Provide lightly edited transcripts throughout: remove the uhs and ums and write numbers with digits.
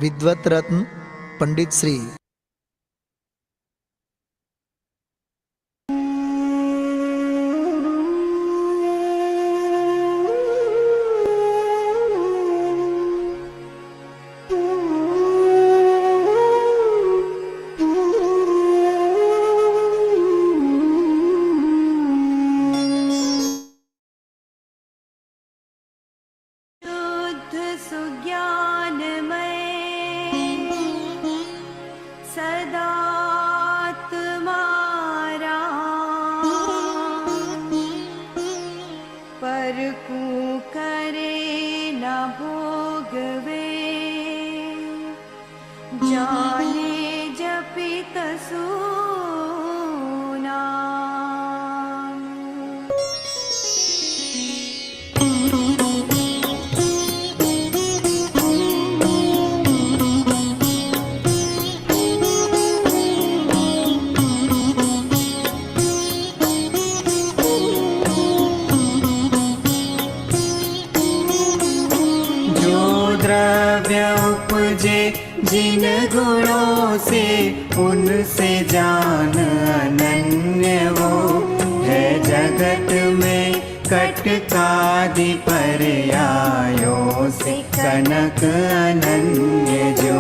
विद्वत रत्न पंडित श्री जिन गुणों से उनसे जान अनन्य वो है जगत में कटकादि पर्यायों से कनक अनन्य जो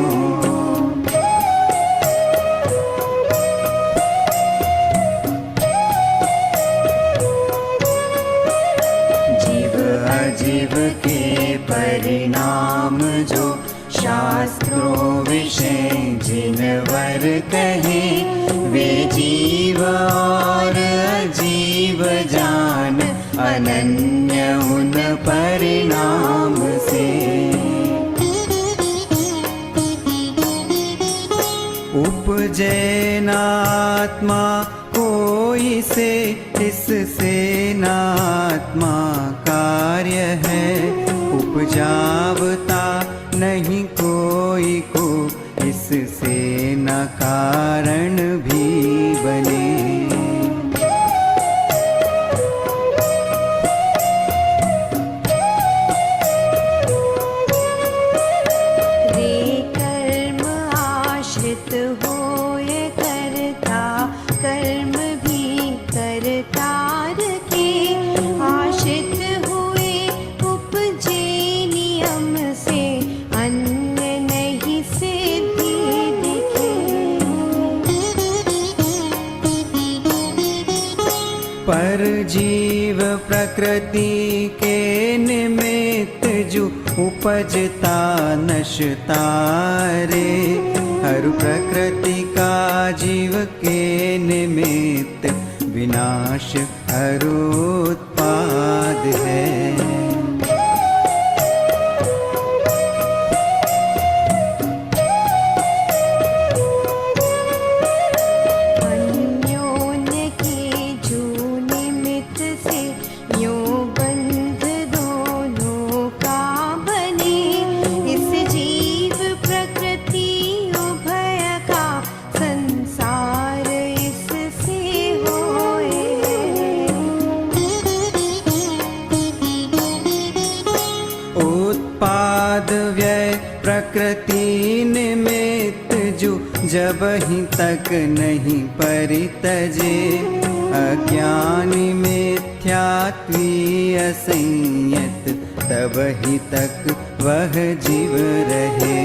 जीव अजीव के परिणाम जो शास्त्रों विषय जिनवर कहे वे जीव और अजीव जान अनन्य उन परिणाम से उपजैनात्मा कोई से इससे नात्मा कार्य है उपजावता नहीं कोई को इससे न कारण भी बने रे कर्म आश्रित होय करता कर्म भी करतार के आश्रित हुए उपजे नियम से अन्य नहीं सिद्धि दिखे पर जीव प्रकृति के निमित्त जो उपजता नशता रे हर प्रकृति का जीव के निमित्त विनाश हर उत्पाद है प्रकृति निमित्त जो जब ही तक नहीं परितजे अज्ञानी मिथ्यात्वी असंयत तब ही तक वह जीव रहे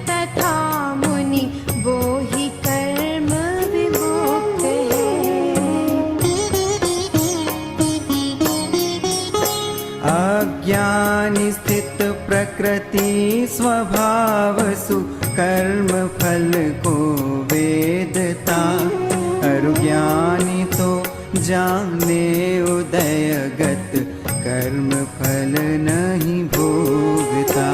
तथा मुनि वो ही कर्म विमुक्त है कर्म फल को वेदता। अरु ज्ञानी तो जाने उदयगत, कर्म फल नहीं भोगता।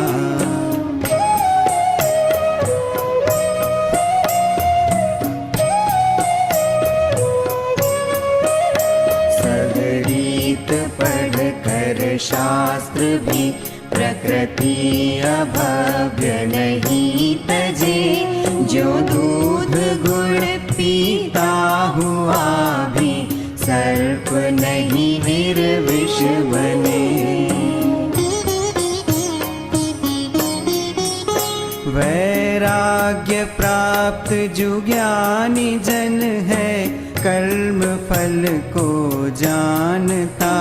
सदरीत पढ़ कर शास्त्र भी, प्रकृति अभव्य नहीं तजे। जो दूध गुड़ पीता हुआ भी, सर्प नहीं निर्विष बने। वैराग्य प्राप्त जो ज्ञानी जन है, कर्म फल को जानता।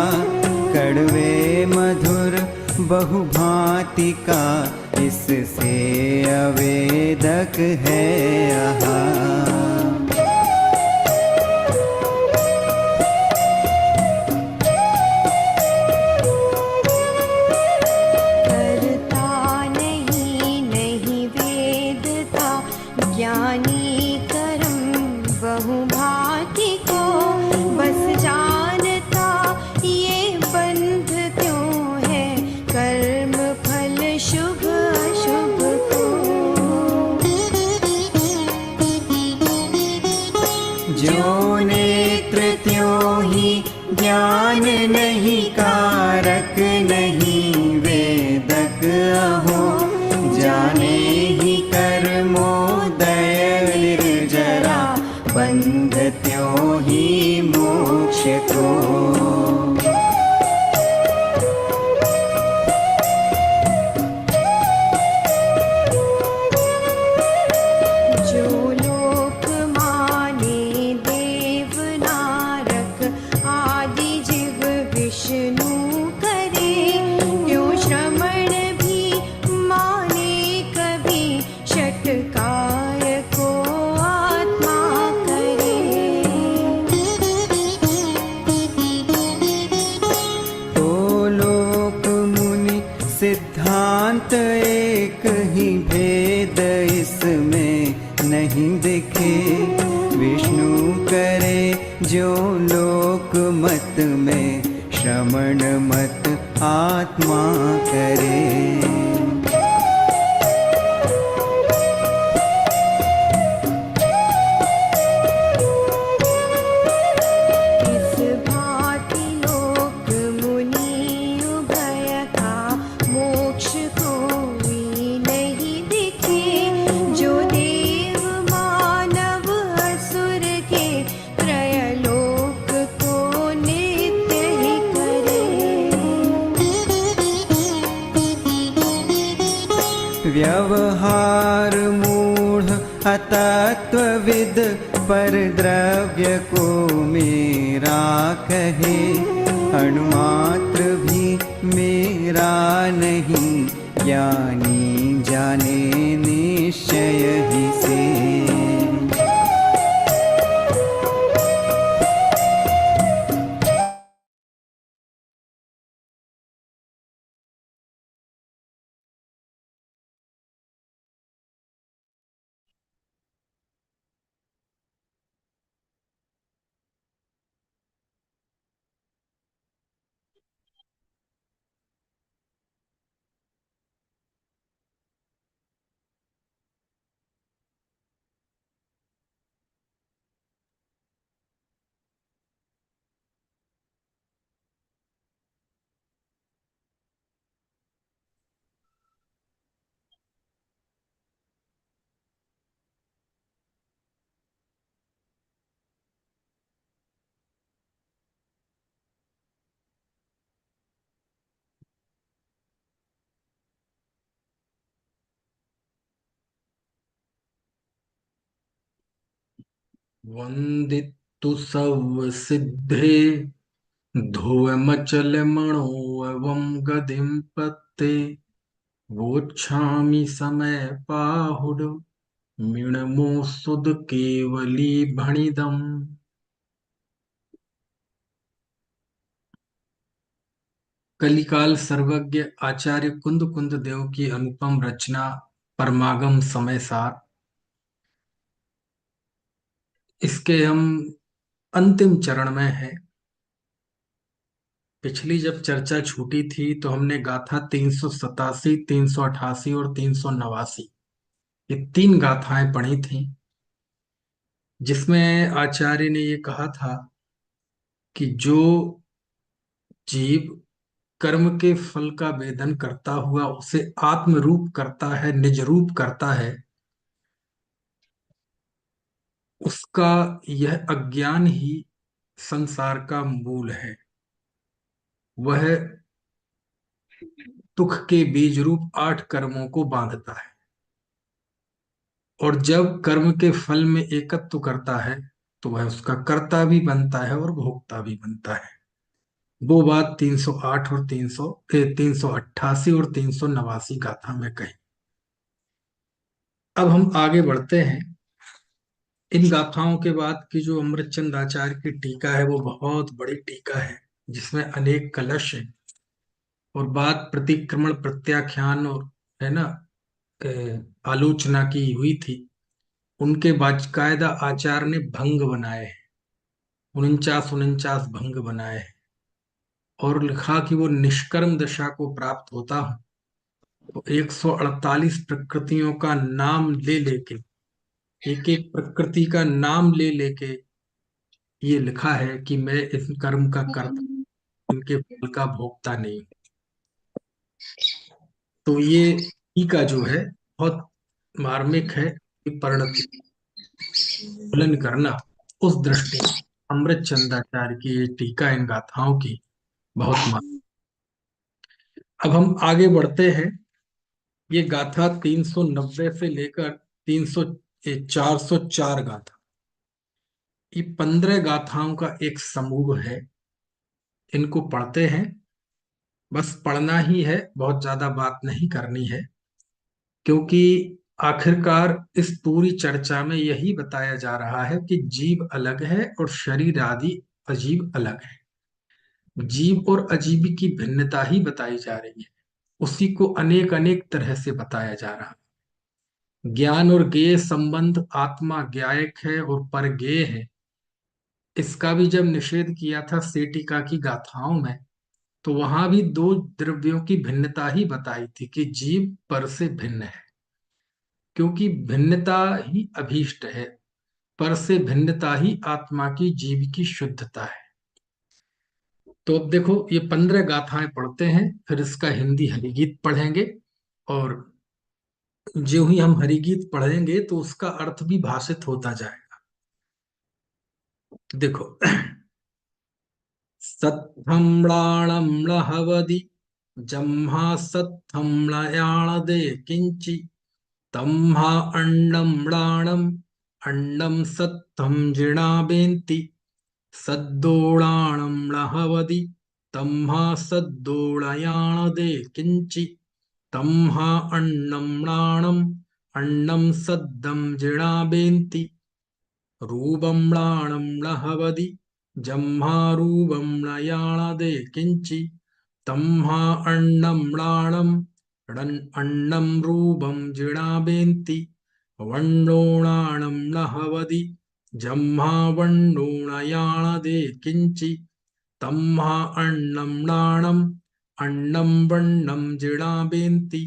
कड़वे मधुर बहुभांति का, इससे अवेदक है आहा। करता नहीं नहीं वेदता, ज्ञानी कर्म बहुभांति को। बस जानता ये बंध क्यों है, कर्म फल शुभ अशुभ को। जो नेत्र त्यों ही ज्ञान नहीं, कारक नहीं वेदक अहो। जाने ही कर्मोदय निर्जरा, बंध त्यों ही मोक्ष को। जो लोक माने देव नारक, आदि जीव विष्णु करे। यो श्रमण भी माने कभी, षटकाय को आत्मा करे। तो लोक मुनि सिद्धांत एक ही, भेद इसमें नहीं दिखे। विष्णु करे जो लोक मत में, श्रमण मत आत्मा करे। इस भांति लोक मुनि उभय का, मोक्ष कोई नहीं दिखे। जो देव मानव असुर के, त्रयलोक को नित्य ही करे। व्यवहार मूढ़ अतत्वविद, पर द्रव्य को मेरा कहे। अणुमात्र भी मेरा नहीं, ज्ञानी जाने निश्चय ही से। वंदितु सव सिद्धे, ध्रुव मचल मणो एवं गतिम पत्ते। वोच्छामि समय पाहुड, मिणमो सुद केवली भणिदम। कलिकाल सर्वज्ञ आचार्य कुंद कुंद देव की अनुपम रचना परमागम समय सार। इसके हम अंतिम चरण में है। पिछली जब चर्चा छूटी थी तो हमने गाथा 387, 388 और 389, ये 3 गाथाएं पढ़ी थी, जिसमें आचार्य ने ये कहा था कि जो जीव कर्म के फल का वेदन करता हुआ उसे आत्म रूप करता है, निज रूप करता है, उसका यह अज्ञान ही संसार का मूल है। वह दुख के बीज रूप 8 कर्मों को बांधता है, और जब कर्म के फल में एकत्व करता है तो वह उसका कर्ता भी बनता है और भोक्ता भी बनता है। वो बात 308 और 388 और 389 गाथा में कही। अब हम आगे बढ़ते हैं। इन गाथाओं के बाद की जो अमृतचंद आचार्य की टीका है वो बहुत बड़ी टीका है, जिसमें अनेक कलश है और बात प्रतिक्रमण प्रत्याख्यान और है ना आलोचना की हुई थी। उनके बाकायदा आचार्य ने भंग बनाए हैं, 49 भंग बनाए हैं, और लिखा कि वो निष्कर्म दशा को प्राप्त होता हूं तो 148 प्रकृतियों का नाम ले लेके, एक एक प्रकृति का नाम ले लेके ये लिखा है कि मैं इस कर्म का कर्ता, इनके फल का भोगता नहीं। तो ये टीका जो है बहुत मार्मिक है कि परिणति पालन करना। उस दृष्टि से अमृत चंदाचार्य की ये टीका इन गाथाओं की बहुत मान। अब हम आगे बढ़ते हैं। ये गाथा 390 से लेकर 300 404 गाथा, ये 15 गाथाओं का एक समूह है। इनको पढ़ते हैं, बस पढ़ना ही है, बहुत ज्यादा बात नहीं करनी है, क्योंकि आखिरकार इस पूरी चर्चा में यही बताया जा रहा है कि जीव अलग है और शरीर आदि अजीब अलग है। जीव और अजीब की भिन्नता ही बताई जा रही है, उसी को अनेक अनेक तरह से बताया जा रहा है। ज्ञान और ज्ञेय संबंध, आत्मा ज्ञायक है और पर ज्ञेय है, इसका भी जब निषेध किया था सेटिका की गाथाओं में, तो वहां भी 2 द्रव्यों की भिन्नता ही बताई थी कि जीव पर से भिन्न है, क्योंकि भिन्नता ही अभीष्ट है, पर से भिन्नता ही आत्मा की, जीव की शुद्धता है। तो अब देखो, ये 15 गाथाएं पढ़ते हैं, फिर इसका हिंदी हरिगीत पढ़ेंगे, और जो ही हम हरिगीत पढ़ेंगे तो उसका अर्थ भी भाषित होता जाएगा। देखो, सत्थम्लाणम्लहवदि जम्हा सत्थम्लयाणदे किंचि तम्हा अण्डम्लाणम् अण्डं सत्थं जिणाबेन्ति सद्दोळाणम्लहवदि तम्हा सद्दोळयाणदे किंचि तम्हा अण्णम्लाणम् अण्णं सद्दं जिणाबेन्ति रूपम्लाणम्लहवदि जम्हारूपम्लयाणदे किंचि तम्हा अण्णम्लाणम् अण्णं रूपं जिणाबेन्ति वण्णोणाणम्लहवदि जम्हावण्णोणयाणदे किंचि तम्हा अण्णम्लाणम् अण्णं वण्णं जिणाबेन्ति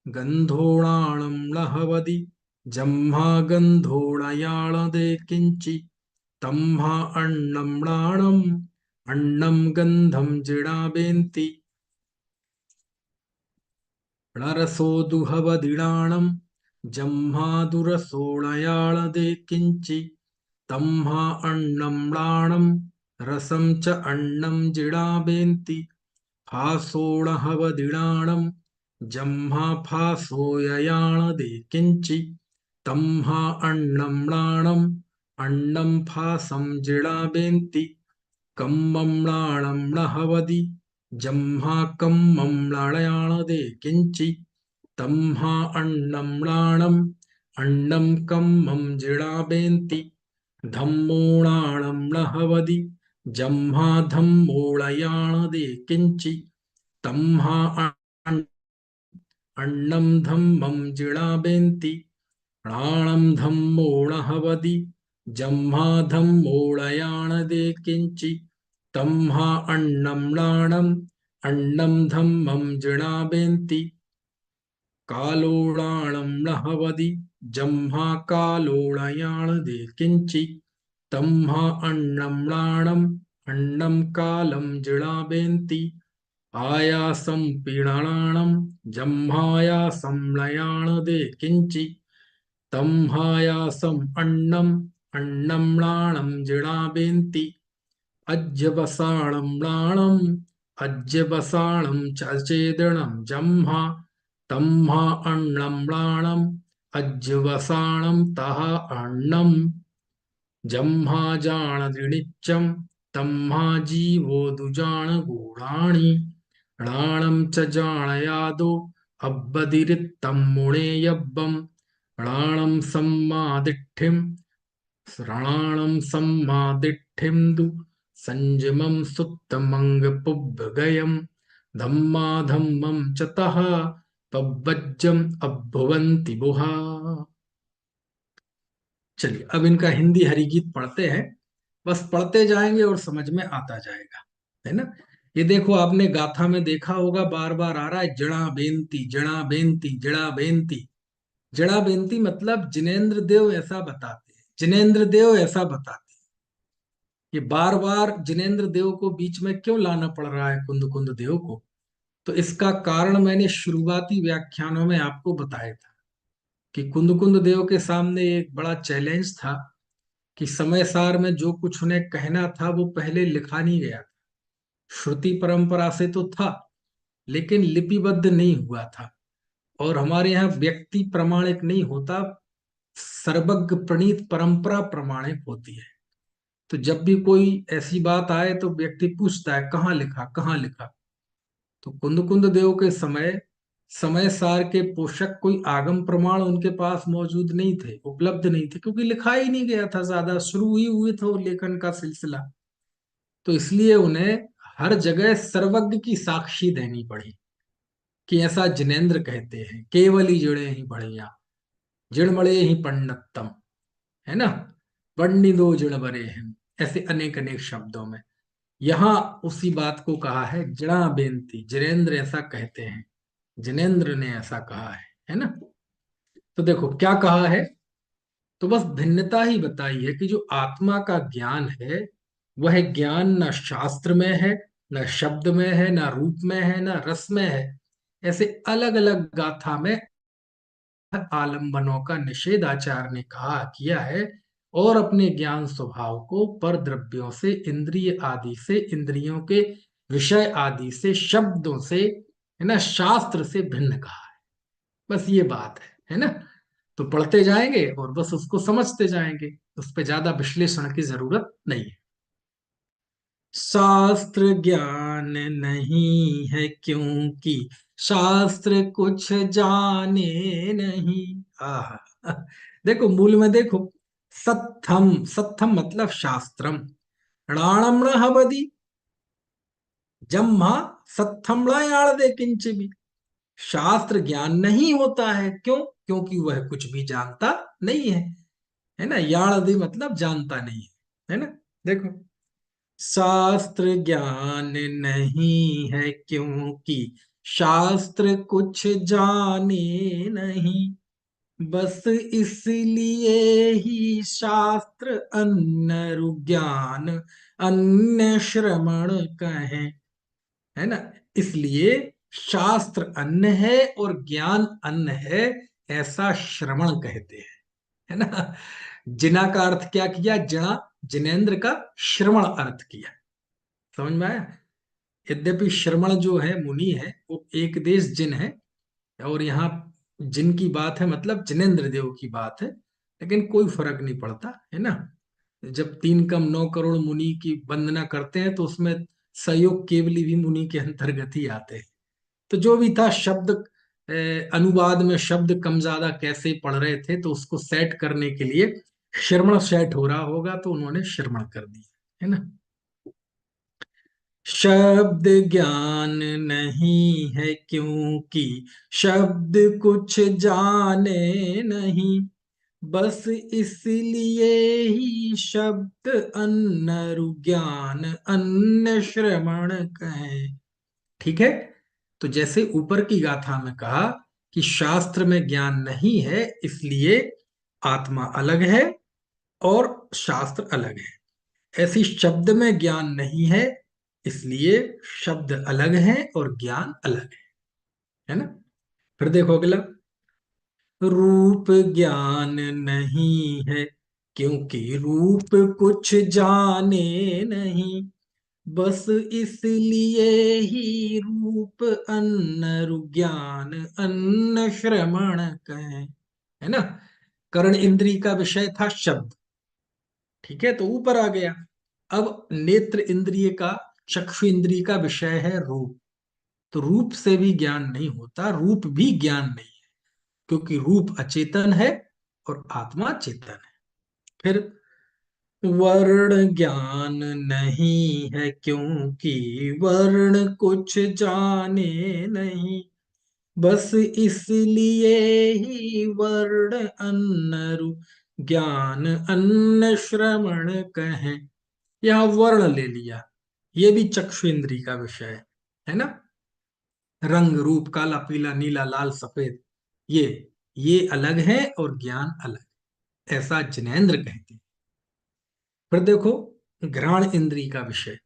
गन्धोणाणम्लहवदि जम्हागन्धोणयाणदे किंचि तम्हा अण्णम्लाणम् अण्णं गन्धं जिणाबेन्ति णरसोदुहवदिणाणं जम्हादुरसोणयाणदे किंचि तम्हा अण्णम्लाणं रसं च अण्णं जिणाबेन्ति फासोणहवदिणाणं जम्हाफासोययाणदे किंचि तम्हा अण्णम्लाणम् अण्णं फासं जिणाबेन्ति कम्मम्लाणम्लहवदि जम्हाकम्मम्लाणयाणदे किंचि तम्हा अण्णम्लाणम् अण्णं कम्मं जिणाबेन्ति धम्मोणाणम्लहवदि जम्हाधम्मोळयाणदे किंचि तम्हा अन्नं धम्मं जिणाबेन्ति प्राणं धम्मोणहवदि जम्हा धम्मोळयाणदे किञ्चि तम्हा अन्नं धम्मं जिणाबेन्ति कालोळाणं लहवदि जम्हा कालोळयाणदे किञ्चि तम्हा अन्नं कालं जिणाबेन्ति आयासं पीडणानं जम्हायासं लयाणदे किञ्चि तम्हायासं अन्नं म्लानं जिणाबेन्ति अज्यवसाणं च चेदनं जम्हा तम्हा अन्नं म्लानम् अज्यवसाणं तः अन्नं जम्हा जाणदृणिच्चं तम्हा जीवो दुजाणगूढाणि णाणं च जाणयादो अब्बदिरित्तं मुणेयब्बं णाणं सम्मादिट्ठिं दु संजमं सुत्तमंगपुब्बगयं धम्मा धम्मं च तः पब्बज्जं अभ्भुवन्ति बुहा। चलिए अब इनका हिंदी हरिगीत पढ़ते हैं, बस पढ़ते जाएंगे और समझ में आता जाएगा, है ना। ये देखो आपने गाथा में देखा होगा, बार बार आ रहा है जड़ा बेनती जड़ा बेनती जड़ा बेनती। जड़ा बेनती मतलब जिनेंद्र देव ऐसा बताते हैं, जिनेंद्र देव ऐसा बताते हैं। ये बार बार जिनेंद्र देव को बीच में क्यों लाना पड़ रहा है कुंद कुंद देव को, तो इसका कारण मैंने शुरुआती व्याख्यानों में आपको बताया था कि कुंद कुंद देव के सामने एक बड़ा चैलेंज था कि समय सार में जो कुछ उन्हें कहना था वो पहले लिखा नहीं गया था। श्रुति परंपरा से तो था लेकिन लिपिबद्ध नहीं हुआ था, और हमारे यहाँ व्यक्ति प्रमाणिक नहीं होता, सर्वज्ञ प्रणीत परंपरा प्रमाणिक होती है। तो जब भी कोई ऐसी बात आए तो व्यक्ति पूछता है कहाँ लिखा कहाँ लिखा। तो कुंद कुंद देव के समय सार के पोषक कोई आगम प्रमाण उनके पास मौजूद नहीं थे, उपलब्ध नहीं थे, क्योंकि लिखा ही नहीं गया था, ज्यादा शुरू ही हुए थे लेखन का सिलसिला। तो इसलिए उन्हें हर जगह सर्वज्ञ की साक्षी देनी पड़ी कि ऐसा जिनेंद्र कहते हैं, केवल ही जड़े ही बढ़िया जिणमड़े ही पंडितम, है ना, बन्नी दो जिण बरे हैं, ऐसे अनेक अनेक शब्दों में यहां उसी बात को कहा है जड़ा बेनती, जिनेंद्र ऐसा कहते हैं, जिनेंद्र ने ऐसा कहा है ना। तो देखो क्या कहा है, तो बस भिन्नता ही बताई है कि जो आत्मा का ज्ञान है वह ज्ञान न शास्त्र में है, न शब्द में है, न रूप में है, न रस में है। ऐसे अलग अलग गाथा में आलंबनों का निषेध आचार्य ने कहा किया है, और अपने ज्ञान स्वभाव को पर द्रव्यों से, इंद्रिय आदि से, इंद्रियों के विषय आदि से, शब्दों से, है ना, शास्त्र से भिन्न कहा है। बस ये बात है ना। तो पढ़ते जाएंगे और बस उसको समझते जाएंगे, उस पर ज्यादा विश्लेषण की जरूरत नहीं है। शास्त्र ज्ञान नहीं है क्योंकि शास्त्र कुछ जाने नहीं। आह, देखो मूल में देखो, सत्थम, सत्थम मतलब शास्त्रम, णाणम हवदि जम्हा सत्थम याण दे किंच भी। शास्त्र ज्ञान नहीं होता है, क्यों, क्योंकि वह कुछ भी जानता नहीं है ना। याणदि मतलब जानता नहीं है ना। देखो शास्त्र ज्ञान नहीं है क्योंकि शास्त्र कुछ जाने नहीं, बस इसलिए ही शास्त्र अन्य ज्ञान अन्य श्रवण कहें, है ना। इसलिए शास्त्र अन्न है और ज्ञान अन्न है, ऐसा श्रवण कहते हैं, है ना। जिना का अर्थ क्या किया, जिना, जिनेंद्र का श्रवण अर्थ किया, समझ में आया। यद्यपि श्रवण जो है मुनि है वो एक देश जिन है, और यहाँ जिनकी बात है मतलब जिनेंद्र देव की बात है, लेकिन कोई फर्क नहीं पड़ता, है ना। जब 3 कम 9 करोड़ मुनि की वंदना करते हैं तो उसमें सहयोग केवली भी मुनि के अंतर्गत ही आते हैं। तो जो भी था शब्द अनुवाद में शब्द कम ज्यादा कैसे पढ़ रहे थे, तो उसको सेट करने के लिए श्रवण सेट हो रहा होगा, तो उन्होंने श्रवण कर दिया, है ना। शब्द ज्ञान नहीं है क्योंकि शब्द कुछ जाने नहीं, बस इसलिए ही शब्द अन्नरु ज्ञान अन्य श्रवण कहे। ठीक है। तो जैसे ऊपर की गाथा में कहा कि शास्त्र में ज्ञान नहीं है, इसलिए आत्मा अलग है और शास्त्र अलग है। ऐसी शब्द में ज्ञान नहीं है, इसलिए शब्द अलग है और ज्ञान अलग है ना। फिर देखो अगला, रूप ज्ञान नहीं है क्योंकि रूप कुछ जाने नहीं, बस इसलिए ही रूप अन्न ज्ञान अन्न श्रवण कहें। है ना। कर्ण इंद्री का विषय था शब्द। ठीक है, तो ऊपर आ गया। अब नेत्र इंद्रिय का, चक्षु इंद्रिय का विषय है रूप। तो रूप से भी ज्ञान नहीं होता, रूप भी ज्ञान नहीं है, क्योंकि रूप अचेतन है और आत्मा चेतन है। फिर वर्ण ज्ञान नहीं है क्योंकि वर्ण कुछ जाने नहीं, बस इसलिए ही वर्ण अन्नरु ज्ञान अन्न श्रवण कहें। यह वर्ण ले लिया, ये भी चक्षु इंद्री का विषय है ना। रंग रूप, काला पीला नीला लाल सफेद, ये अलग है और ज्ञान अलग, ऐसा जिनेन्द्र कहते हैं। फिर देखो घ्राण इंद्री का विषय,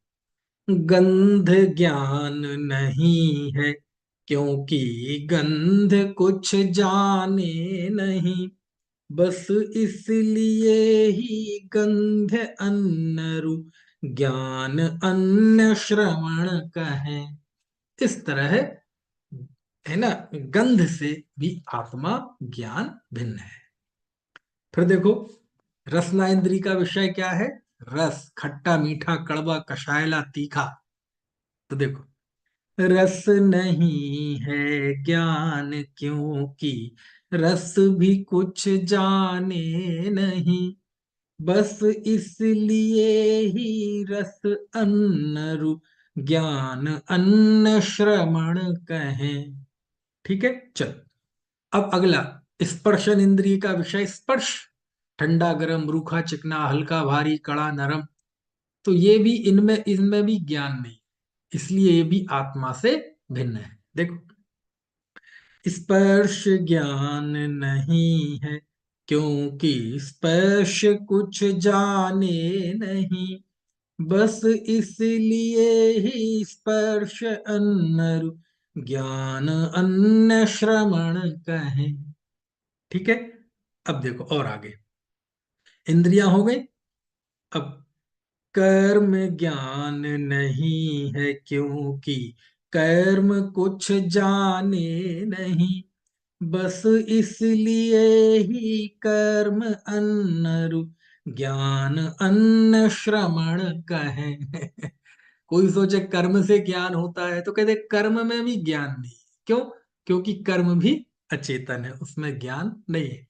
गंध ज्ञान नहीं है क्योंकि गंध कुछ जाने नहीं, बस इसलिए ही गंध अन्नरु ज्ञान अन्न श्रवण कहें। इस तरह है ना, गंध से भी आत्मा ज्ञान भिन्न है। फिर देखो रसना इंद्री का विषय क्या है, रस, खट्टा मीठा कड़वा कषायला तीखा। तो देखो रस नहीं है ज्ञान क्योंकि रस भी कुछ जाने नहीं, बस इसलिए ही रस अन्न रु ज्ञान अन्न श्रवण कहें। ठीक है, चल। अब अगला स्पर्शन इंद्रिय का विषय स्पर्श, ठंडा गरम रूखा चिकना हल्का भारी कड़ा नरम। तो ये भी इनमें इनमें भी ज्ञान नहीं, इसलिए ये भी आत्मा से भिन्न है। देखो स्पर्श ज्ञान नहीं है क्योंकि स्पर्श कुछ जाने नहीं, बस इसलिए ही स्पर्श अन्न ज्ञान अन्न श्रवण कहें। ठीक है। अब देखो और आगे इंद्रियां हो गई। अब कर्म ज्ञान नहीं है क्योंकि कर्म कुछ जाने नहीं, बस इसलिए ही कर्म अन्न ज्ञान अन्न श्रवण कहें। कोई सोचे कर्म से ज्ञान होता है, तो कहते कर्म में भी ज्ञान नहीं। क्यों? क्योंकि कर्म भी अचेतन है, उसमें ज्ञान नहीं है।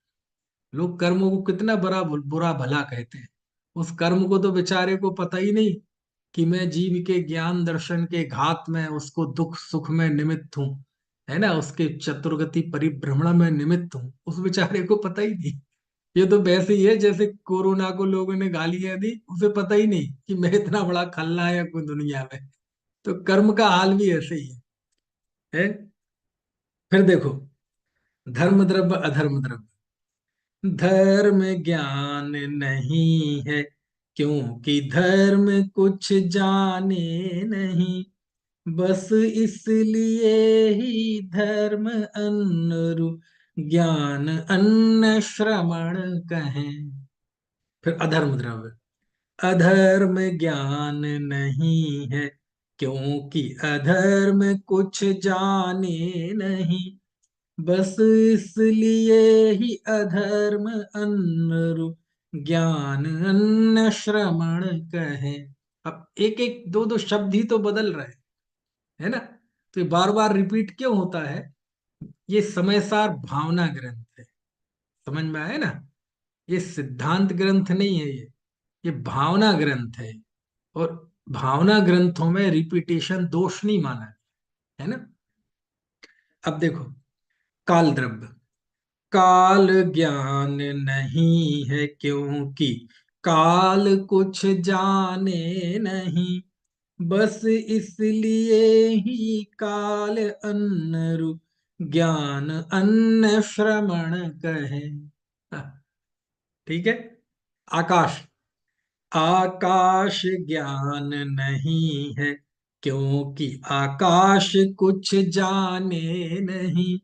लोग कर्मों को कितना बुरा भला कहते हैं, उस कर्म को तो बेचारे को पता ही नहीं कि मैं जीव के ज्ञान दर्शन के घात में, उसको दुख सुख में निमित्त हूँ, है ना, उसके चतुर्गति परिभ्रमण में निमित्त हूँ, उस बेचारे को पता ही नहीं। ये तो वैसे ही है जैसे कोरोना को लोगों ने गालियां दी, उसे पता ही नहीं कि मैं इतना बड़ा खलनायक हूँ दुनिया में। तो कर्म का हाल भी ऐसे ही है। फिर देखो धर्म द्रव्य अधर्म द्रव्य, धर्म ज्ञान नहीं है क्योंकि धर्म कुछ जाने नहीं, बस इसलिए ही धर्म अन्नरु ज्ञान अन्न श्रवण कहें। फिर अधर्म द्रव्य, अधर्म ज्ञान नहीं है क्योंकि अधर्म कुछ जाने नहीं, बस इसलिए ही अधर्म अन्न ज्ञान अन्न श्रवण कहे। अब एक एक दो दो शब्द ही तो बदल रहे हैं, है ना। तो ये बार बार रिपीट क्यों होता है? ये समयसार भावना ग्रंथ है, समझ में आया ना। ये सिद्धांत ग्रंथ नहीं है, ये भावना ग्रंथ है। और भावना ग्रंथों में रिपीटेशन दोष नहीं माना है ना। अब देखो, काल द्रव्य, काल ज्ञान नहीं है क्योंकि काल कुछ जाने नहीं, बस इसलिए ही काल अन्न रूप ज्ञान अन्न श्रवण कहे। हाँ, ठीक है। आकाश, आकाश ज्ञान नहीं है क्योंकि आकाश कुछ जाने नहीं,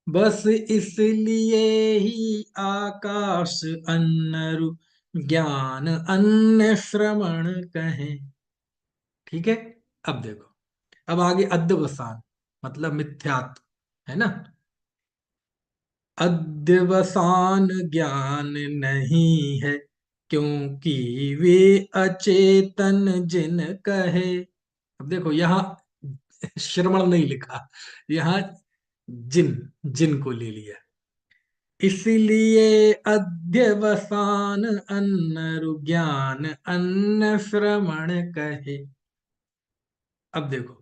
बस इसलिए ही आकाश अन्न रूप ज्ञान अन्न श्रवण कहें। ठीक है। अब देखो, अब आगे अध्यवसान मतलब मिथ्यात्व है ना। अध्यवसान ज्ञान नहीं है क्योंकि वे अचेतन जिन कहे। अब देखो यहाँ श्रवण नहीं लिखा, यहाँ जिन, जिन को ले लिया। इसलिए अध्यवसान अन्न ज्ञान अन्न श्रवण कहे। अब देखो,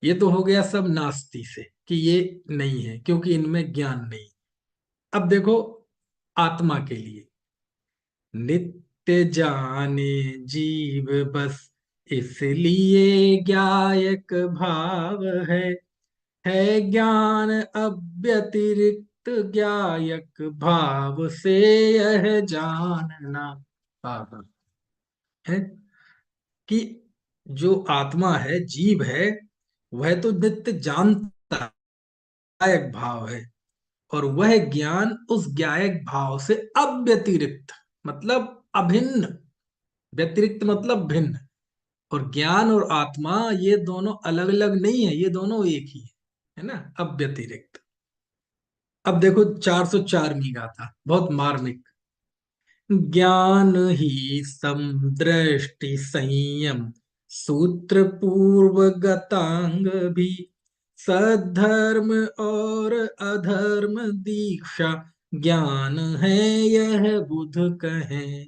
ये तो हो गया सब नास्ति से कि ये नहीं है क्योंकि इनमें ज्ञान नहीं। अब देखो आत्मा के लिए, नित्य जाने जीव बस इसलिए ज्ञायक भाव है ज्ञान अव्यतिरिक्त ज्ञायक भाव से यह जानना पाप है कि जो आत्मा है, जीव है, वह तो नित्य जानता ज्ञायक भाव है, और वह ज्ञान उस ज्ञायक भाव से अव्यतिरिक्त मतलब अभिन्न, व्यतिरिक्त मतलब भिन्न, और ज्ञान और आत्मा ये दोनों अलग अलग नहीं है, ये दोनों एक ही है ना, अव्यतिरिक्त। अब देखो 404वीं गाथा बहुत मार्मिक। ज्ञान ही समदृष्टि संयम सूत्र पूर्व गतांग भी, सद्धर्म और अधर्म दीक्षा ज्ञान है यह बुध कहें।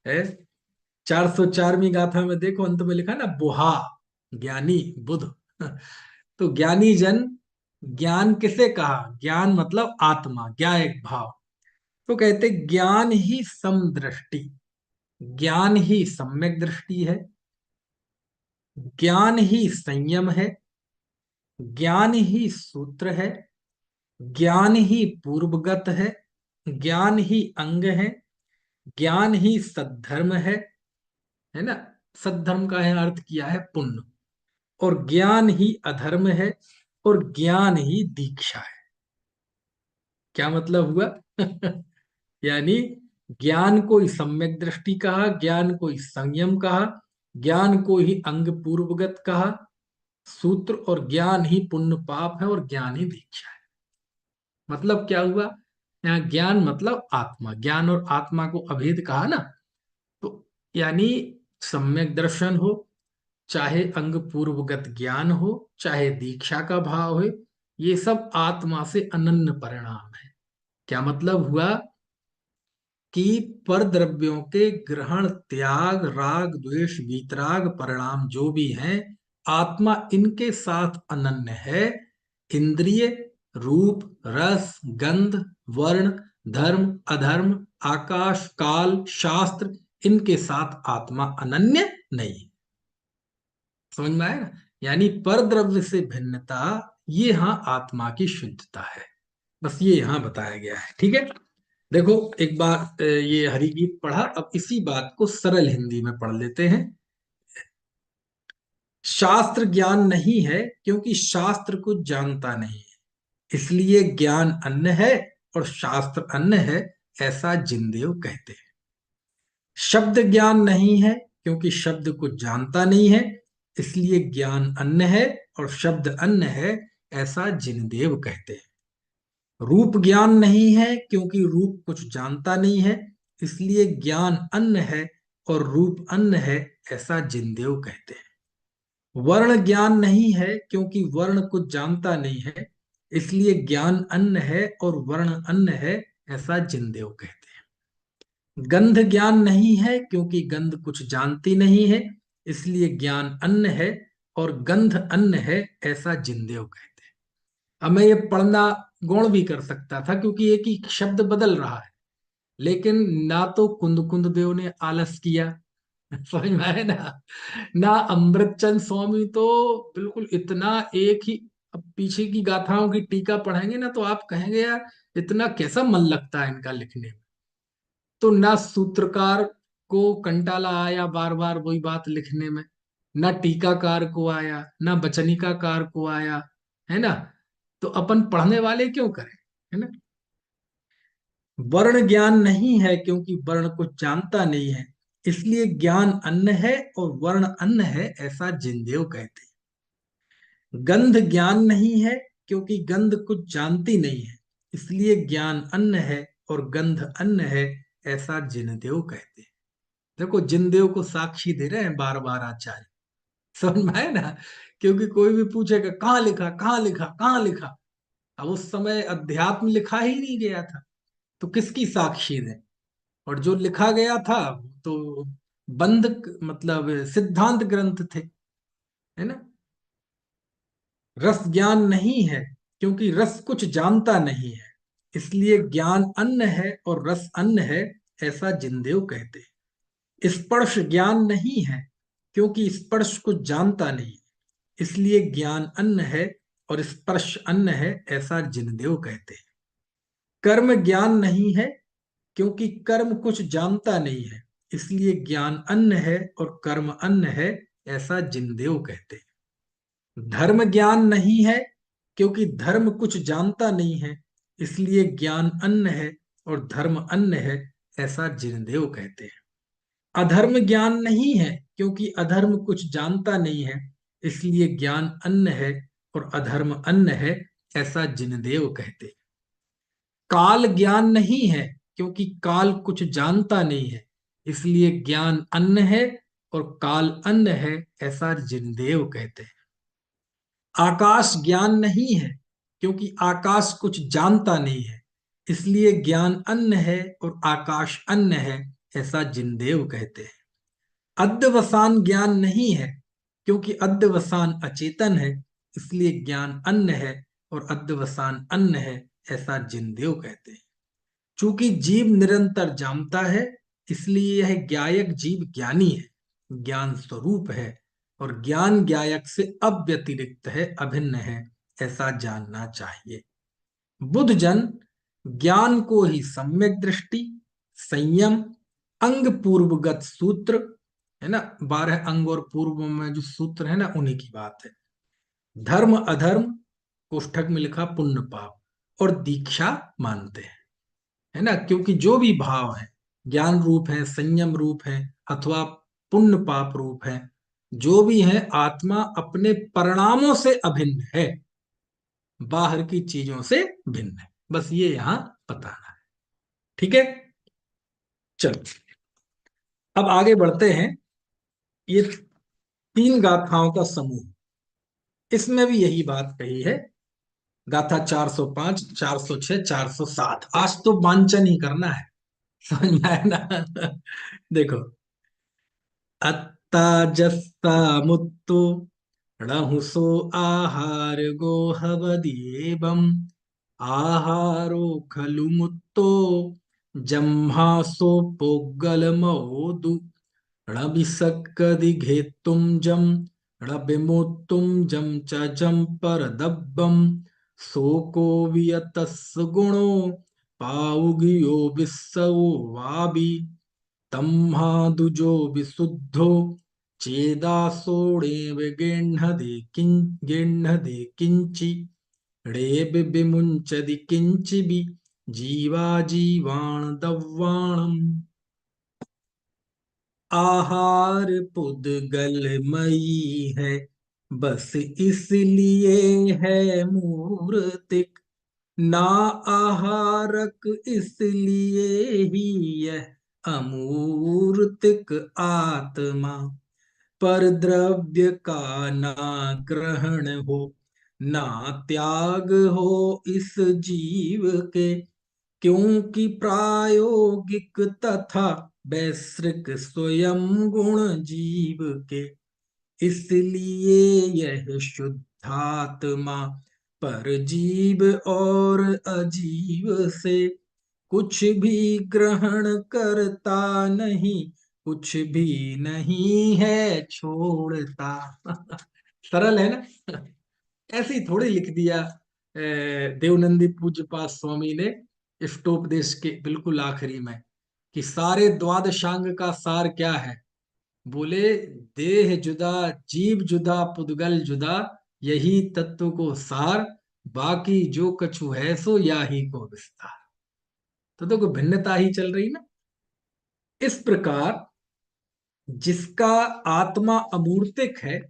है 404वीं गाथा में देखो अंत में लिखा ना, बुहा ज्ञानी बुध। तो ज्ञानी जन, ज्ञान किसे कहा, ज्ञान मतलब आत्मा, ज्ञायक भाव। तो कहते ज्ञान ही समदृष्टि, ज्ञान ही सम्यक दृष्टि है, ज्ञान ही संयम है, ज्ञान ही सूत्र है, ज्ञान ही पूर्वगत है, ज्ञान ही अंग है, ज्ञान ही सद्धर्म है ना। सद्धर्म का है अर्थ किया है पुण्य, और ज्ञान ही अधर्म है, और ज्ञान ही दीक्षा है। क्या मतलब हुआ? यानी ज्ञान को ही सम्यक दृष्टि कहा, ज्ञान को ही संयम कहा, ज्ञान को ही अंग पूर्वगत कहा, सूत्र, और ज्ञान ही पुण्य पाप है, और ज्ञान ही दीक्षा है। मतलब क्या हुआ? यहाँ ज्ञान मतलब आत्मा, ज्ञान और आत्मा को अभेद कहा ना। तो यानी सम्यक दर्शन हो, चाहे अंग पूर्वगत ज्ञान हो, चाहे दीक्षा का भाव हो, ये सब आत्मा से अनन्य परिणाम है। क्या मतलब हुआ कि पर द्रव्यों के ग्रहण, त्याग, राग, द्वेष, वीतराग परिणाम जो भी हैं, आत्मा इनके साथ अनन्य है। इंद्रिय, रूप, रस, गंध, वर्ण, धर्म, अधर्म, आकाश, काल, शास्त्र, इनके साथ आत्मा अनन्य नहीं है। समझ में आया ना? यानी पर द्रव्य से भिन्नता, ये यहाँ आत्मा की शुद्धता है। बस ये यहाँ बताया गया है। ठीक है। देखो एक बार ये हरिगीत पढ़ा, अब इसी बात को सरल हिंदी में पढ़ लेते हैं। शास्त्र ज्ञान नहीं है क्योंकि शास्त्र कुछ जानता नहीं है, इसलिए ज्ञान अन्न है और शास्त्र अन्न है, ऐसा जिनदेव कहते हैं। शब्द ज्ञान नहीं है क्योंकि शब्द कुछ जानता नहीं है, इसलिए ज्ञान अन्न है और शब्द अन्न है, ऐसा जिनदेव कहते हैं। रूप ज्ञान नहीं है क्योंकि रूप कुछ जानता नहीं है, इसलिए ज्ञान अन्न है और रूप अन्न है, ऐसा जिनदेव कहते हैं। वर्ण ज्ञान नहीं है क्योंकि वर्ण कुछ जानता नहीं है, इसलिए ज्ञान अन्न है और वर्ण अन्न है, ऐसा जिनदेव कहते हैं। गंध ज्ञान नहीं है क्योंकि गंध कुछ जानती नहीं है, इसलिए ज्ञान अन्न है, और गंध अन्न है, ऐसा जिनदेव कहते हैं। अब मैं ये पढ़ना गौण भी कर सकता था क्योंकि एक ही शब्द बदल रहा है, लेकिन ना तो कुंद कुंद देव ने आलस किया, समझ में आया ना अमृतचंद स्वामी तो बिल्कुल इतना एक ही। अब पीछे की गाथाओं की टीका पढ़ेंगे ना तो आप कहेंगे यार इतना कैसा मन लगता है इनका लिखने में। तो ना सूत्रकार को कंटाला आया बार बार वही बात लिखने में, ना टीकाकार को आया, ना वचनिकाकार को आया, है ना। तो अपन पढ़ने वाले क्यों करें, है ना। वर्ण ज्ञान नहीं है क्योंकि वर्ण को जानता नहीं है, इसलिए ज्ञान अन्न है और वर्ण अन्न है, ऐसा जिनदेव कहते हैं। गंध ज्ञान नहीं है क्योंकि गंध कुछ जानती नहीं है, इसलिए ज्ञान अन्न है और गंध अन्न है, ऐसा जिनदेव कहते हैं। देखो जिनदेव को साक्षी दे रहे हैं बार बार आचार्य, समझ में आए ना। क्योंकि कोई भी पूछेगा कहाँ लिखा कहाँ लिखा कहाँ लिखा, अब उस समय अध्यात्म लिखा ही नहीं गया था, तो किसकी साक्षी दें। और जो लिखा गया था तो बंध मतलब सिद्धांत ग्रंथ थे, है ना। रस ज्ञान नहीं है क्योंकि रस कुछ जानता नहीं है, इसलिए ज्ञान अन्न है और रस अन्न है, ऐसा जिनदेव कहते हैं। स्पर्श ज्ञान नहीं है क्योंकि स्पर्श कुछ जानता नहीं है, इसलिए ज्ञान अन्न है और स्पर्श अन्न है, ऐसा जिनदेव कहते हैं। कर्म ज्ञान नहीं है क्योंकि कर्म कुछ जानता नहीं है, इसलिए ज्ञान अन्न है और कर्म अन्न है, ऐसा जिनदेव कहते हैं। धर्म ज्ञान नहीं है क्योंकि धर्म कुछ जानता नहीं है, इसलिए ज्ञान अन्न है और धर्म अन्न है, ऐसा जिनदेव कहते हैं। अधर्म ज्ञान नहीं है क्योंकि अधर्म कुछ जानता नहीं है, इसलिए ज्ञान अन्न है और अधर्म अन्न है, ऐसा जिनदेव कहते हैं। काल ज्ञान नहीं है क्योंकि काल कुछ जानता नहीं है, इसलिए ज्ञान अन्न है और काल अन्न है, ऐसा जिनदेव कहते हैं। आकाश ज्ञान नहीं है क्योंकि आकाश कुछ जानता नहीं है, इसलिए ज्ञान अन्न है और आकाश अन्न है, ऐसा जिनदेव कहते हैं। अध्यवसान ज्ञान नहीं है क्योंकि अध्यवसान अचेतन है, इसलिए ज्ञान अन्न है और अध्यवसान अन्न है, ऐसा जिनदेव कहते हैं। चूंकि जीव निरंतर जानता है, इसलिए यह ज्ञायक जीव ज्ञानी है, ज्ञान स्वरूप है, और ज्ञान ज्ञायक से अव्यतिरिक्त है, अभिन्न है, ऐसा जानना चाहिए। बुद्ध जन ज्ञान को ही सम्यक दृष्टि, संयम, अंग पूर्वगत सूत्र, है ना, 12 अंग और पूर्व में जो सूत्र है ना उन्हीं की बात है। धर्म अधर्म कोष्ठक में लिखा पुण्य पाप और दीक्षा मानते हैं, है ना। क्योंकि जो भी भाव है, ज्ञान रूप है, संयम रूप है, अथवा पुण्य पाप रूप है, जो भी है आत्मा अपने परिणामों से अभिन्न है, बाहर की चीजों से भिन्न है। बस ये यहां बताना है, ठीक है। चलो अब आगे बढ़ते हैं। ये 3 गाथाओं का समूह, इसमें भी यही बात कही है। गाथा 405, 406, 407। आज तो वांचन ही करना है, समझ में आया ना। देखो, अत्ता जस्ता मुत्तु णहुसो आहार गोहवदेवम आहारो खलु मुत्तो जम्हासो पोग्गलमोदु णबिसक्कदिघेत्तुं जं णबिमोत्तुं जं च जं परदब्बं सोको वियतस् गुणो पाउगियो विस्सो वाबि तम्हादुजो विशुद्धो चेदासोड़े गेह्णदे किंचि ड़ेब विमुंचदि किंचिबि जीवा जीवाण दव्वाणम। आहार पुद्गलमयी है बस इसलिए है मूर्तिक, ना आहारक इसलिए ही यह अमूर्तिक आत्मा। पर द्रव्य का ना ग्रहण हो, ना त्याग हो इस जीव के, क्योंकि प्रायोगिक तथा वैश्रिक स्वयं गुण जीव के, इसलिए यह शुद्धात्मा पर जीव और अजीव से कुछ भी ग्रहण करता नहीं, कुछ भी नहीं है छोड़ता। सरल है ना। ऐसे ही थोड़े लिख दिया देवनंदी पूज्यपाद स्वामी ने इष्टोपदेश के बिल्कुल आखिरी में, कि सारे द्वादशांग का सार क्या है। बोले, देह जुदा जीव जुदा पुद्गल जुदा, यही तत्व को सार, बाकी जो कछु है सो या ही को विस्तार। तो देखो भिन्नता ही चल रही ना। इस प्रकार जिसका आत्मा अमूर्तिक है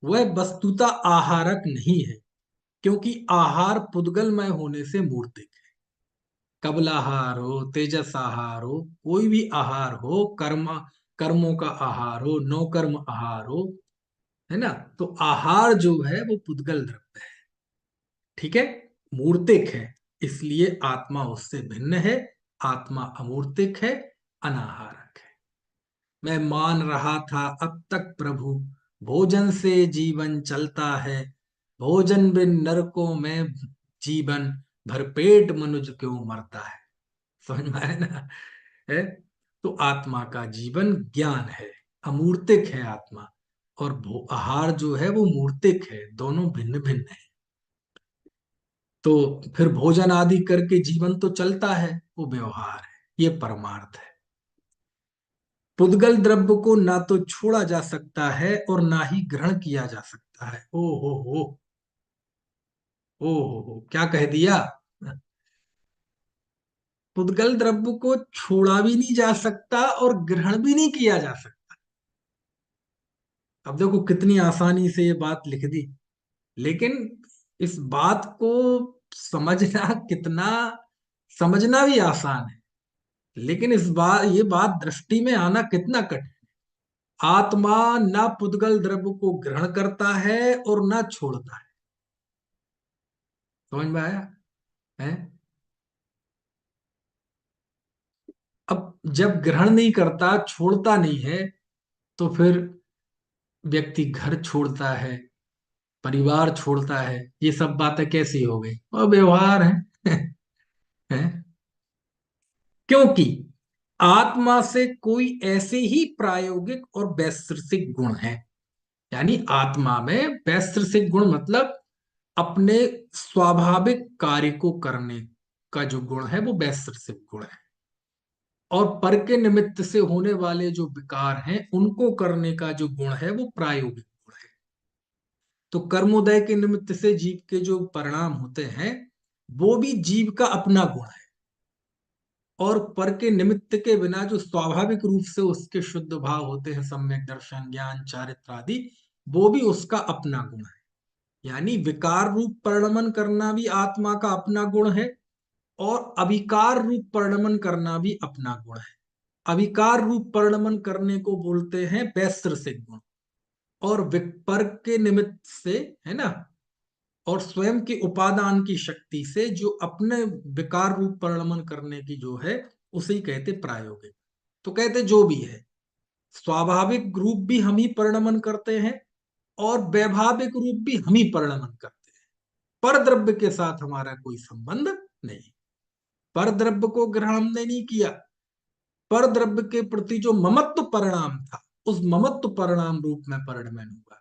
वह वस्तुतः आहारक नहीं है, क्योंकि आहार पुद्गलमय होने से मूर्तिक है। कबलाहार हो, तेजस आहार हो, कोई भी आहार हो, कर्मों का आहार हो, नौकर्म आहार हो, है ना, तो आहार जो है वो पुद्गल द्रव्य है, ठीक है, मूर्तिक है। इसलिए आत्मा उससे भिन्न है, आत्मा अमूर्तिक है, अनाहारक है। मैं मान रहा था अब तक प्रभु, भोजन से जीवन चलता है, भोजन बिन नरकों में जीवन, भरपेट मनुज क्यों मरता है। समझ में आया ना। है, तो आत्मा का जीवन ज्ञान है, अमूर्तिक है आत्मा, और आहार जो है वो मूर्तिक है, दोनों भिन्न भिन्न है। तो फिर भोजन आदि करके जीवन तो चलता है, वो व्यवहार है, ये परमार्थ है। पुद्गल द्रव्य को ना तो छोड़ा जा सकता है और ना ही ग्रहण किया जा सकता है। ओ हो, क्या कह दिया। पुद्गल द्रव्य को छोड़ा भी नहीं जा सकता और ग्रहण भी नहीं किया जा सकता। अब देखो कितनी आसानी से ये बात लिख दी, लेकिन इस बात को समझना कितना, समझना भी आसान है, लेकिन ये बात दृष्टि में आना कितना कठिन। आत्मा ना पुद्गल द्रव्य को ग्रहण करता है और ना छोड़ता है। समझ में आया है। अब जब ग्रहण नहीं करता, छोड़ता नहीं है, तो फिर व्यक्ति घर छोड़ता है, परिवार छोड़ता है, ये सब बातें कैसी हो गई, और व्यवहार है। है? क्योंकि आत्मा से कोई ऐसे ही प्रायोगिक और वैश्विक गुण है। यानी आत्मा में वैश्विक गुण मतलब अपने स्वाभाविक कार्य को करने का जो गुण है वो वैश्विक गुण है, और पर के निमित्त से होने वाले जो विकार हैं उनको करने का जो गुण है वो प्रायोगिक गुण है। तो कर्मोदय के निमित्त से जीव के जो परिणाम होते हैं वो भी जीव का अपना गुण है, और पर के निमित्त के बिना जो स्वाभाविक रूप से उसके शुद्ध भाव होते हैं, सम्यक दर्शन, ज्ञान, चारित्र आदि, वो भी उसका अपना गुण है। यानी विकार रूप परिणमन करना भी आत्मा का अपना गुण है, और अविकार रूप परिणमन करना भी अपना गुण है। अविकार रूप परिणमन करने को बोलते हैं वैश्विक गुण, और पर के निमित्त से, है ना, और स्वयं के उपादान की शक्ति से जो अपने विकार रूप परिणमन करने की जो है, उसे ही कहते प्रायोगिक। तो कहते जो भी है, स्वाभाविक रूप भी हम ही परिणमन करते हैं और वैभाविक रूप भी हम ही परिणमन करते हैं। पर द्रव्य के साथ हमारा कोई संबंध नहीं। पर द्रव्य को ग्रहण हमने नहीं किया, पर द्रव्य के प्रति जो ममत्व परिणाम था, उस ममत्व परिणाम रूप में परिणमन हुआ।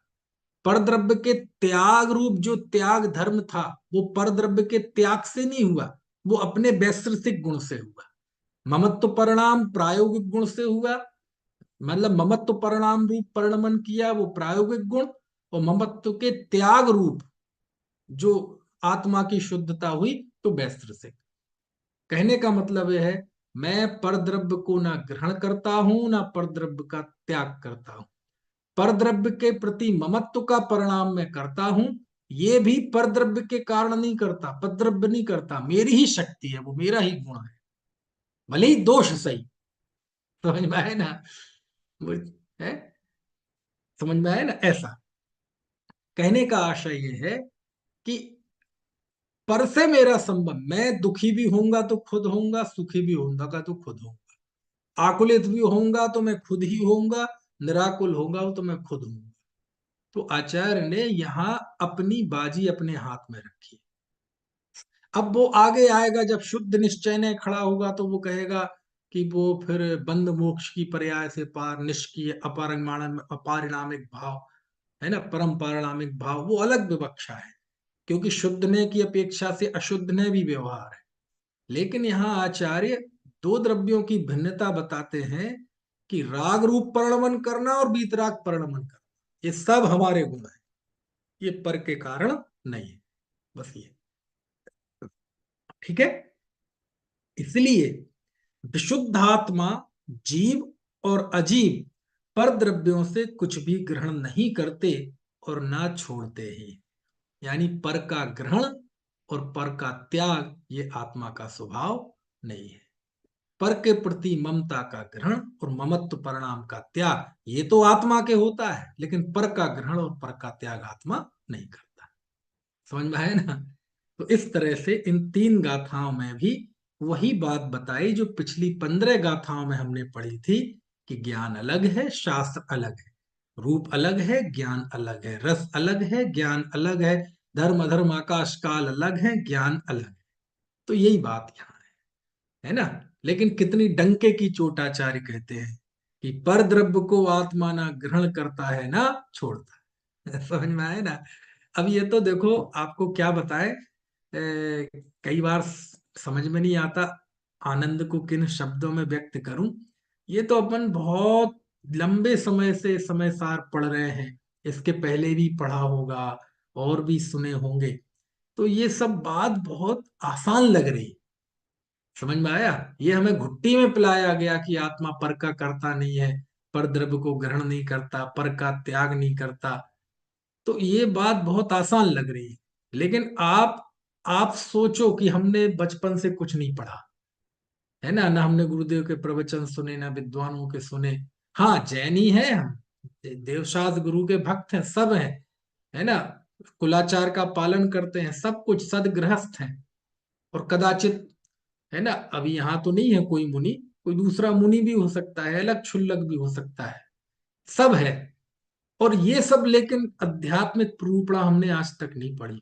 पर द्रव्य के त्याग रूप जो त्याग धर्म था, वो पर द्रव्य के त्याग से नहीं हुआ, वो अपने वैश्विक गुण से हुआ। ममत्व परिणाम प्रायोगिक गुण से हुआ, मतलब ममत्व परिणाम रूप परिणमन किया वो प्रायोगिक गुण, और ममत्व के त्याग रूप जो आत्मा की शुद्धता हुई तो वैश्विक। कहने का मतलब यह है, मैं पर द्रव्य को ना ग्रहण करता हूं ना पर द्रव्य का त्याग करता हूं। पर द्रव्य के प्रति ममत्व का परिणाम मैं करता हूं, ये भी पर द्रव्य के कारण नहीं करता, पर द्रव्य नहीं करता, मेरी ही शक्ति है, वो मेरा ही गुण है, भले ही दोष सही। समझ में आए ना। वो है, समझ में आए ना। ऐसा कहने का आशय ये है कि पर से मेरा संबंध, मैं दुखी भी होऊंगा तो खुद होऊंगा, सुखी भी होऊंगा तो खुद होऊंगा, आकुलित भी होऊंगा तो मैं खुद ही होऊंगा, निराकुल होऊंगा तो मैं खुद होऊंगा। तो आचार्य ने यहाँ अपनी बाजी अपने हाथ में रखी। अब वो आगे आएगा, जब शुद्ध निश्चय ने खड़ा होगा तो वो कहेगा कि वो फिर बंद मोक्ष की पर्याय से पार, निष्क्रिय अपारिणामिक भाव, है ना, परम पारिणामिक भाव, वो अलग विवक्षा है, क्योंकि शुद्ध ने की अपेक्षा से अशुद्ध ने भी व्यवहार है। लेकिन यहाँ आचार्य दो द्रव्यों की भिन्नता बताते हैं कि राग रूप परिणमन करना और वीतराग परिणमन करना, ये सब हमारे गुण है, ये पर के कारण नहीं है, बस ये। ठीक है, इसलिए विशुद्धात्मा जीव और अजीव पर द्रव्यों से कुछ भी ग्रहण नहीं करते और ना छोड़ते ही। यानी पर का ग्रहण और पर का त्याग ये आत्मा का स्वभाव नहीं है। पर के प्रति ममता का ग्रहण और ममत्व परिणाम का त्याग ये तो आत्मा के होता है, लेकिन पर का ग्रहण और पर का त्याग आत्मा नहीं करता। समझ में आया ना? तो इस तरह से इन तीन गाथाओं में भी वही बात बताई जो पिछली 15 गाथाओं में हमने पढ़ी थी, कि ज्ञान अलग है, शास्त्र अलग है, रूप अलग है, ज्ञान अलग है, रस अलग है, ज्ञान अलग है, धर्म अधर्म आकाश काल अलग है, ज्ञान अलग है। तो यही बात यहाँ है ना। लेकिन कितनी डंके की चोटाचार्य कहते हैं कि पर द्रव्य को आत्मा ना ग्रहण करता है ना छोड़ता है। समझ में आए ना? अब ये तो देखो, आपको क्या बताए, कई बार समझ में नहीं आता आनंद को किन शब्दों में व्यक्त करूं। ये तो अपन बहुत लंबे समय से समय सार पढ़ रहे हैं, इसके पहले भी पढ़ा होगा और भी सुने होंगे, तो ये सब बात बहुत आसान लग रही। समझ में आया? ये हमें घुट्टी में पिलाया गया कि आत्मा पर का करता नहीं है, पर द्रव्य को ग्रहण नहीं करता, पर का त्याग नहीं करता। तो ये बात बहुत आसान लग रही है, लेकिन आप सोचो कि हमने बचपन से कुछ नहीं पढ़ा, है ना, ना हमने गुरुदेव के प्रवचन सुने, ना विद्वानों के सुने। हाँ, जैनी है हम, देवशास्त्र गुरु के भक्त हैं, सब हैं, है ना, कुलाचार का पालन करते हैं, सब कुछ सदगृहस्थ हैं। और कदाचित, है ना, अभी यहाँ तो नहीं है कोई मुनि, कोई दूसरा मुनि भी हो सकता है, अलग क्षुल्लक भी हो सकता है, सब है। और ये सब, लेकिन आध्यात्मिक प्रूपणा हमने आज तक नहीं पढ़ी।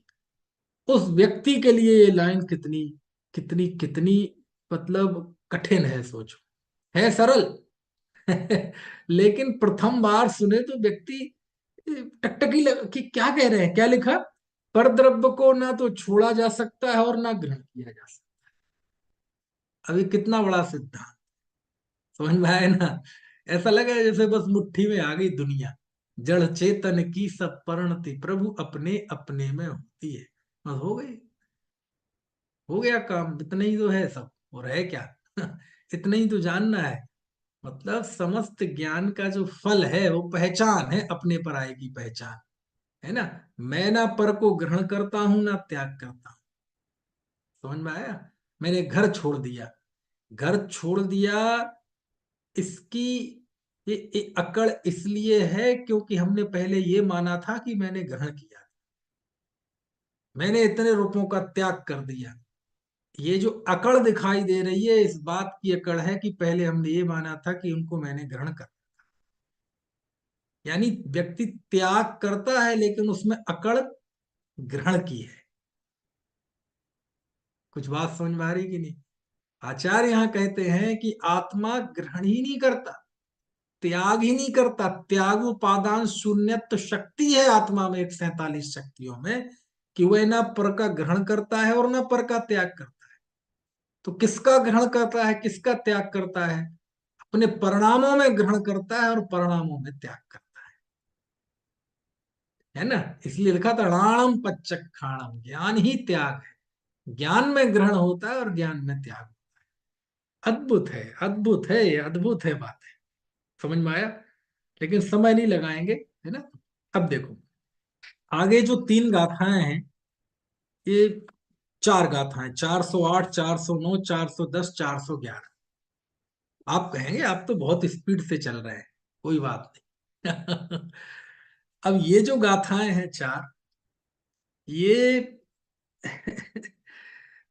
उस व्यक्ति के लिए ये लाइन कितनी कितनी कितनी मतलब कठिन है, सोचो। है सरल लेकिन प्रथम बार सुने तो व्यक्ति टकटकी कि क्या कह रहे हैं, क्या लिखा, पर द्रव्य को ना तो छोड़ा जा सकता है और ना ग्रहण किया जा सकता। अभी कितना बड़ा सिद्धांत, समझ में आया ना? ऐसा लगा जैसे बस मुट्ठी में आ गई दुनिया, जड़ चेतन की सब परिणति प्रभु अपने अपने में होती है, बस हो गई, हो गया काम। इतना ही तो है सब, और है क्या इतना ही तो जानना है। मतलब समस्त ज्ञान का जो फल है वो पहचान है, अपने पराये की पहचान, है ना। मैं ना पर को ग्रहण करता हूं ना त्याग करता हूं। समझ में आया? मैंने घर छोड़ दिया, घर छोड़ दिया, इसकी ये अकड़ इसलिए है क्योंकि हमने पहले ये माना था कि मैंने ग्रहण किया, मैंने इतने रुपयों का त्याग कर दिया। ये जो अकड़ दिखाई दे रही है, इस बात की अकड़ है कि पहले हमने ये माना था कि उनको मैंने ग्रहण कर, यानी व्यक्ति त्याग करता है लेकिन उसमें अकड़ ग्रहण की है। कुछ बात समझ में आ रही कि नहीं? आचार्य यहाँ कहते हैं कि आत्मा ग्रहण ही नहीं करता, त्याग ही नहीं करता। त्याग उपादान शून्यत्व शक्ति है आत्मा में, 147 शक्तियों में, कि वह ना पर का ग्रहण करता है और ना पर का त्याग करता है। तो किसका ग्रहण करता है, किसका त्याग करता है? अपने परिणामों में ग्रहण करता है और परिणामों में त्याग करता है ना। इसलिए लिखा था राणम पच्चक्षाणम, ज्ञान ही त्याग है, ज्ञान में ग्रहण होता है और ज्ञान में त्याग। अद्भुत है, अद्भुत है, ये अद्भुत है बात है। समझ में आया? लेकिन समय नहीं लगाएंगे, है ना। अब देखो, आगे जो तीन गाथाएं हैं, ये चार गाथाएं, 408, 409, 410, 411। आप कहेंगे आप तो बहुत स्पीड से चल रहे हैं, कोई बात नहीं अब ये जो गाथाएं हैं चार, ये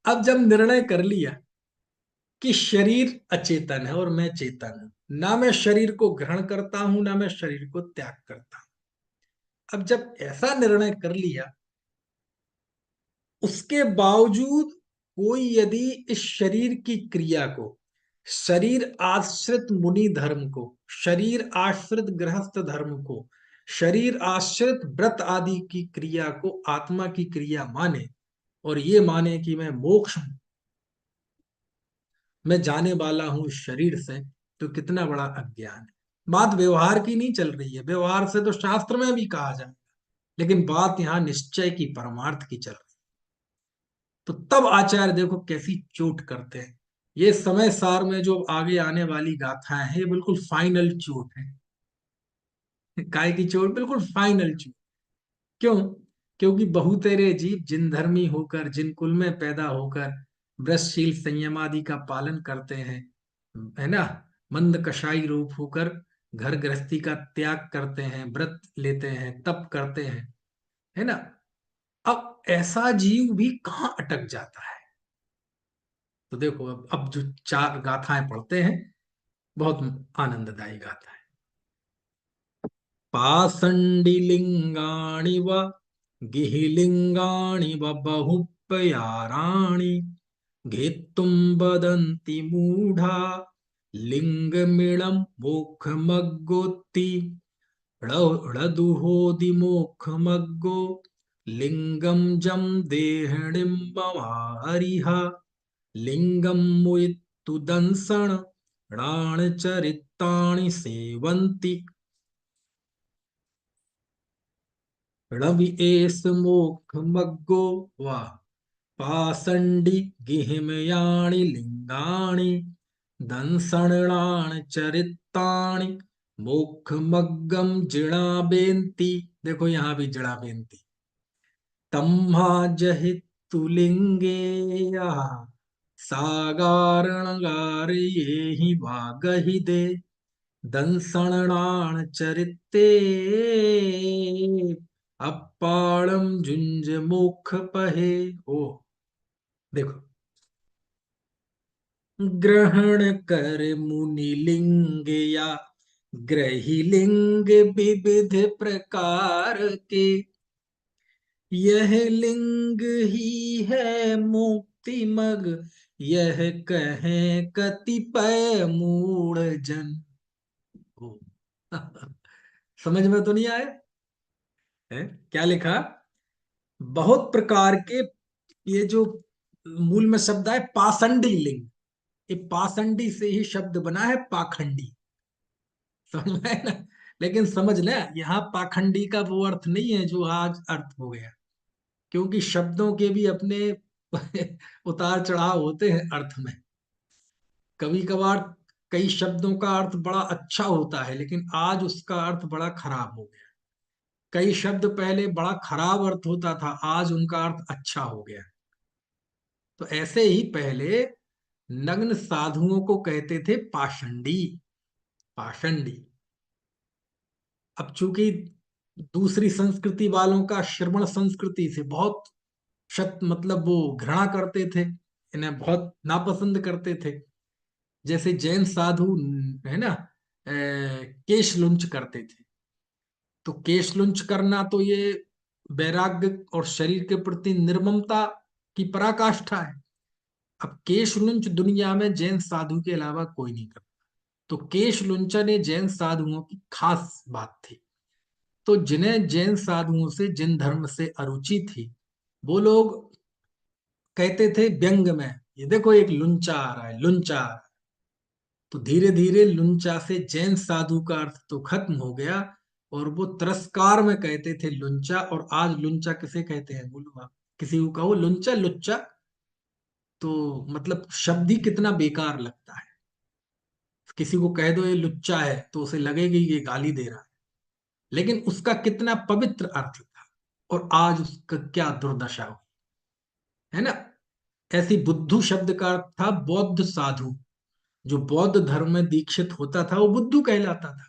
अब जब निर्णय कर लिया कि शरीर अचेतन है और मैं चेतन हूं, ना मैं शरीर को ग्रहण करता हूं ना मैं शरीर को त्याग करता हूं, अब जब ऐसा निर्णय कर लिया, उसके बावजूद कोई यदि इस शरीर की क्रिया को, शरीर आश्रित मुनि धर्म को, शरीर आश्रित गृहस्थ धर्म को, शरीर आश्रित व्रत आदि की क्रिया को आत्मा की क्रिया माने, और ये माने कि मैं मोक्ष, मैं जाने वाला हूं इस शरीर से, तो कितना बड़ा अज्ञान है। बात व्यवहार की नहीं चल रही है, व्यवहार से तो शास्त्र में भी कहा जाए, लेकिन बात यहां निश्चय की, परमार्थ की चल रही है। तो तब आचार्य देखो कैसी चोट करते हैं। ये समय सार में जो आगे आने वाली गाथाएं हैं, ये बिल्कुल फाइनल चोट है। काय की चोट? बिल्कुल फाइनल चोट। क्यों? क्योंकि बहुतेरे जीव जिन धर्मी होकर, जिन कुल में पैदा होकर व्रतशील संयम आदि का पालन करते हैं, है ना, मंद कषाई रूप होकर घर गृहस्थी का त्याग करते हैं, व्रत लेते हैं, तप करते हैं, है ना, अब ऐसा जीव भी कहाँ अटक जाता है। तो देखो अब जो चार गाथाएं पढ़ते हैं, बहुत आनंददायी गाथा है। पाषण्डिलिङ्गाणि व गिहिलिङ्गाणि व बहुपयाराणि घेत्तुं वदन्ति मूढा लिङ्गमिळं मोक्षमग्गोत्ति ळदुहोदिमोक्षमग्गो लिङ्गं जं देहणिं ममारिह लिङ्गं मुयित्तु दंसन् णाणचरितानि सेवन्ति रवि एष मोक्षमग्गो वा पाषण्डि गिहिमयाणि लिङ्गाणि दंसणानि चरितानि मोक्षमग्गम जिणाबेन्ति। देखो यहां भी जिणाबेन्ति। तम्हा जहितुलिंगे सागारणगार ये ही वागहि दे दंसणान चरिते अपाणम झुंझ मोक्ष पहे। ओ देखो, ग्रहण कर मुनि लिंग या ग्रही लिंग विविध प्रकार के, यह लिंग ही है मुक्ति मग, यह कहें कतिपय मूढ़ जन। ओ, समझ में तो नहीं आया है? क्या लिखा? बहुत प्रकार के, ये जो मूल में शब्द है पाषंडी लिंग, ये पाषंडी से ही शब्द बना है पाखंडी, समझ में ना। लेकिन समझ ले, यहाँ पाखंडी का वो अर्थ नहीं है जो आज अर्थ हो गया, क्योंकि शब्दों के भी अपने उतार चढ़ाव होते हैं अर्थ में। कभी कभार कई शब्दों का अर्थ बड़ा अच्छा होता है, लेकिन आज उसका अर्थ बड़ा खराब हो गया। कई शब्द पहले बड़ा खराब अर्थ होता था, आज उनका अर्थ अच्छा हो गया। तो ऐसे ही पहले नग्न साधुओं को कहते थे पाषंडी, पाषंडी। अब चूंकि दूसरी संस्कृति वालों का श्रवण संस्कृति से बहुत मतलब वो घृणा करते थे, इन्हें बहुत नापसंद करते थे। जैसे जैन साधु, है ना, केश लुंच करते थे। तो केश लुंच करना तो ये वैराग्य और शरीर के प्रति निर्ममता की पराकाष्ठा है। अब केश लुंच दुनिया में जैन साधु के अलावा कोई नहीं करता। तो केश लुंचन ये जैन साधुओं की खास बात थी। तो जिन्हें जैन साधुओं से, जिन धर्म से अरुचि थी, वो लोग कहते थे व्यंग में, ये देखो एक लुंचा आ रहा है, लुंचा आ रहा है। तो धीरे धीरे लुंचा से जैन साधु का अर्थ तो खत्म हो गया, और वो तिरस्कार में कहते थे लुंचा। और आज लुंचा किसे कहते हैं? बोलो आप, किसी को कहो लुंचा, लुच्चा, तो मतलब शब्द ही कितना बेकार लगता है। किसी को कह दो ये लुच्चा है तो उसे लगेगी ये गाली दे रहा है, लेकिन उसका कितना पवित्र अर्थ था, और आज उसका क्या दुर्दशा हुई, है ना। ऐसी बुद्धू शब्द का अर्थ था बौद्ध साधु। जो बौद्ध धर्म में दीक्षित होता था वो बुद्धू कहलाता था।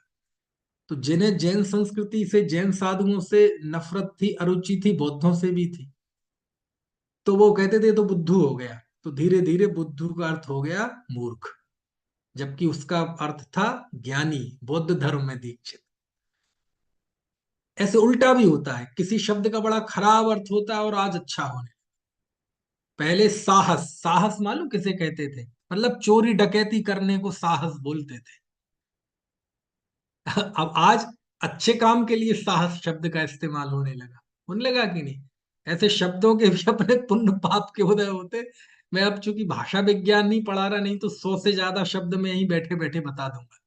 तो जिन्हें जैन संस्कृति से, जैन साधुओं से नफरत थी, अरुचि थी, बौद्धों से भी थी। तो वो कहते थे तो बुद्धू हो गया, तो धीरे धीरे बुद्धू का अर्थ हो गया मूर्ख, जबकि उसका अर्थ था ज्ञानी, बौद्ध धर्म में दीक्षित। ऐसे उल्टा भी होता है, किसी शब्द का बड़ा खराब अर्थ होता है और आज अच्छा होने। पहले साहस, साहस मालूम किसे कहते थे? मतलब चोरी डकैती करने को साहस बोलते थे। अब आज अच्छे काम के लिए साहस शब्द का इस्तेमाल होने लगा कि नहीं? ऐसे शब्दों के भी अपने पुण्य पाप के उदय होते। मैं अब चूंकि भाषा विज्ञान नहीं पढ़ा रहा, नहीं तो 100 से ज्यादा शब्द में ही बैठे बैठे बता दूंगा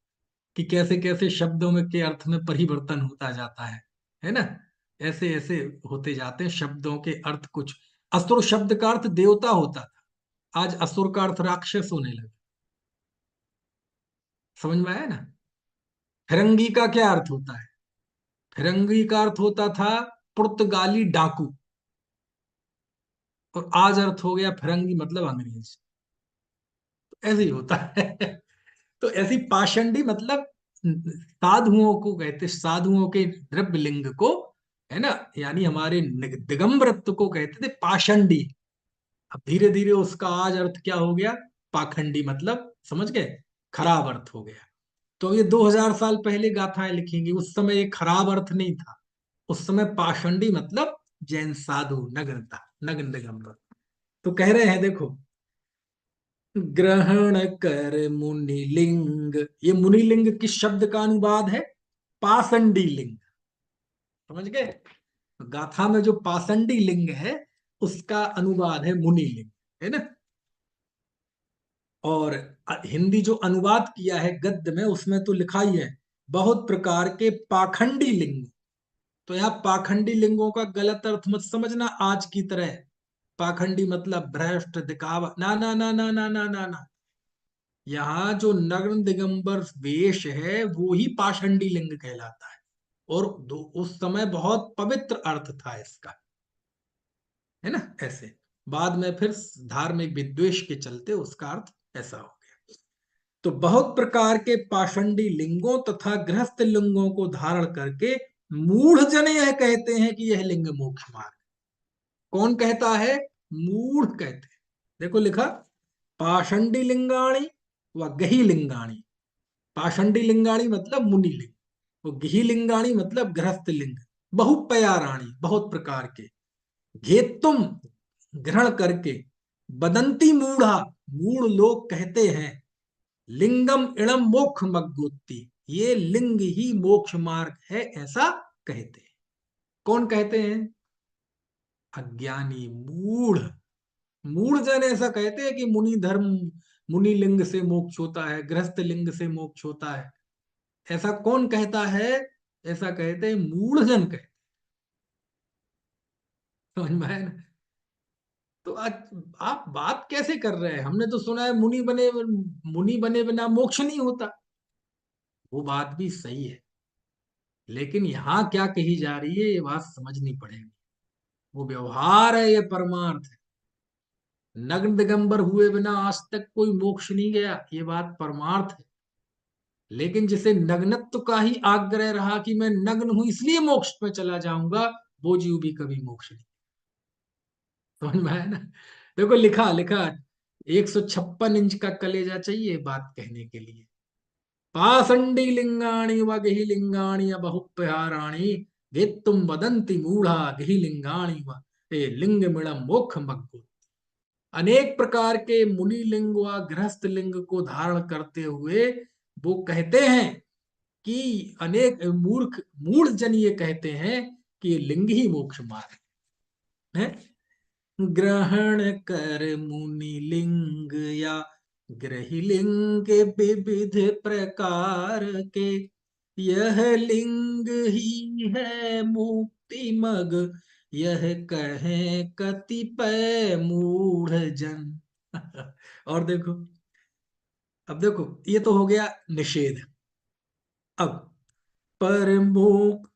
कि कैसे कैसे शब्दों में के अर्थ में परिवर्तन होता जाता है ना? ऐसे ऐसे होते जाते हैं शब्दों के अर्थ। कुछ असुर शब्द का अर्थ देवता होता था, आज असुर का अर्थ राक्षस होने लगा। समझ में आया ना? फिरंगी का क्या अर्थ होता है? फिरंगी का अर्थ होता था पुर्तगाली डाकू, और आज अर्थ हो गया फिरंगी मतलब अंग्रेज। ऐसे ही होता है। तो ऐसी पाषंडी मतलब साधुओं को कहते, साधुओं के द्रव्य लिंग को, है ना, यानी हमारे दिगंबरत्व को कहते थे पाषंडी। अब धीरे धीरे उसका आज अर्थ क्या हो गया? पाखंडी, मतलब समझ गए, खराब अर्थ हो गया। तो ये 2000 साल पहले गाथाएं लिखेंगे, उस समय ये खराब अर्थ नहीं था। उस समय पाषंडी मतलब जैन साधु, नग्नता, नग्न दिगंबर। तो कह रहे हैं देखो, ग्रहण कर मुनिलिंग, ये मुनिलिंग किस शब्द का अनुवाद है? पाषंडी लिंग। समझ गए? तो गाथा में जो पाषंडी लिंग है उसका अनुवाद है मुनिलिंग, है ना? और हिंदी जो अनुवाद किया है गद्य में, उसमें तो लिखा ही है बहुत प्रकार के पाखंडी लिंग। तो यहाँ पाखंडी लिंगों का गलत अर्थ मत समझना आज की तरह। पाखंडी मतलब भ्रष्ट, दिखावा, ना ना ना ना ना ना ना ना। यहाँ जो नग्न दिगंबर वेश है वो ही पाषंडी लिंग कहलाता है। और उस समय बहुत पवित्र अर्थ था इसका, है ना? ऐसे बाद में फिर धार्मिक विद्वेष के चलते उसका अर्थ ऐसा हो गया। तो बहुत प्रकार के पाषंडी लिंगों तथा गृहस्थ लिंगों को धारण करके मूढ़ जन यह कहते हैं कि यह लिंग मोक्ष मार्ग। कौन कहता है? मूढ़ कहते हैं। देखो लिखा, पाषंडी लिंगाणी व गही लिंगाणी। पाषंडी लिंगाणी मतलब मुनि लिंग, वो गही लिंगाणी मतलब गृहस्थ लिंग। बहुपयाराणी, बहुत प्रकार के। घेतुम, ग्रहण करके। बदंती मूढ़ा, मूढ़ लोग कहते हैं। लिंगम इणम मोक्ष मग्गोत्ती, ये लिंग ही मोक्ष मार्ग है, ऐसा कहते हैं। कौन कहते हैं? अज्ञानी, मूढ़। मूढ़ जन ऐसा कहते हैं कि मुनि धर्म, मुनि लिंग से मोक्ष होता है, गृहस्थ लिंग से मोक्ष होता है। ऐसा कौन कहता है? ऐसा कहते हैं मूढ़ जन कहते। समझ में आया ना? तो आज आप बात कैसे कर रहे हैं? हमने तो सुना है मुनि बने बिना मोक्ष नहीं होता। वो बात भी सही है, लेकिन यहाँ क्या कही जा रही है ये बात समझनी पड़ेगी। वो व्यवहार है, ये परमार्थ है। नग्न दिगंबर हुए बिना आज तक कोई मोक्ष नहीं गया, ये बात परमार्थ है। लेकिन जिसे नग्नत्व का ही आग्रह रहा कि मैं नग्न हूं इसलिए मोक्ष में चला जाऊंगा, वो जीव भी कभी मोक्ष नहीं। समझ में आया ना? देखो लिखा लिखा, 156 इंच का कलेजा चाहिए बात कहने के लिए। पाषंडी लिंगाणी व गही लिंगाणी बहुप्यहाराणी, वेत्तुम वदंती मूढ़ा गही लिंगाणी व लिंग मिणम मोक्ष मग्गो। अनेक प्रकार के मुनि लिंग व गृहस्थ लिंग को धारण करते हुए वो कहते हैं कि अनेक मूर्ख मूढ़ जन ये कहते हैं कि ये लिंग ही मोक्ष मार्ग है। ग्रहण कर मुनि लिंग या ग्रही लिंग विविध प्रकार के, यह लिंग ही है मुक्ति मग, यह कहे कतिपय मूढ़ जन। और देखो, अब देखो ये तो हो गया निषेध। अब परमोक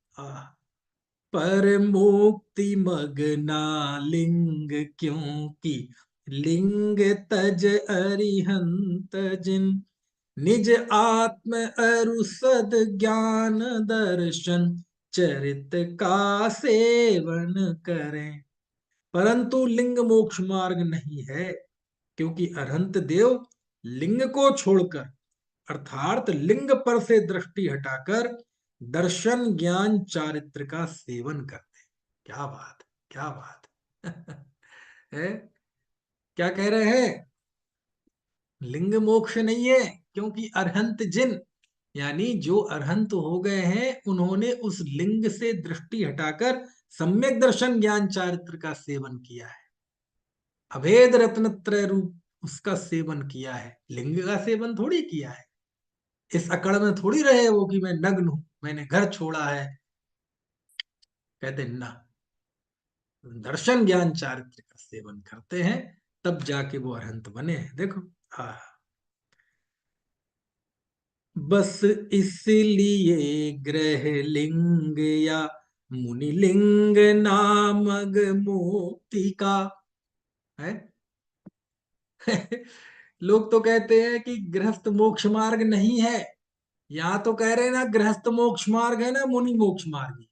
पर मुक्ति मगना लिंग, क्योंकि लिंग तज अरिहंत जिन, निज आत्म अरुसद ज्ञान दर्शन चरित का सेवन करें। परंतु लिंग मोक्ष मार्ग नहीं है, क्योंकि अरहंत देव लिंग को छोड़कर अर्थात लिंग पर से दृष्टि हटाकर दर्शन ज्ञान चारित्र का सेवन करते। क्या बात, क्या बात है। क्या कह रहे हैं? लिंग मोक्ष नहीं है, क्योंकि अरहंत जिन, यानी जो अरहंत हो गए हैं, उन्होंने उस लिंग से दृष्टि हटाकर सम्यक दर्शन ज्ञान चारित्र का सेवन किया है, अभेद रत्नत्रय रूप उसका सेवन किया है, लिंग का सेवन थोड़ी किया है। इस अकड़ में थोड़ी रहे वो कि मैं नग्न हूं, मैंने घर छोड़ा है। कहते ना, दर्शन ज्ञान चारित्र का सेवन करते हैं, तब जाके वो अरहंत बने हैं। देखो, हाँ, बस इसलिए ग्रह लिंग या मुनि लिंग नामक मुक्ति का है। लोग तो कहते हैं कि गृहस्थ मोक्ष मार्ग नहीं है। यहाँ तो कह रहे हैं ना गृहस्थ मोक्ष मार्ग है, ना मुनि मोक्ष मार्ग है।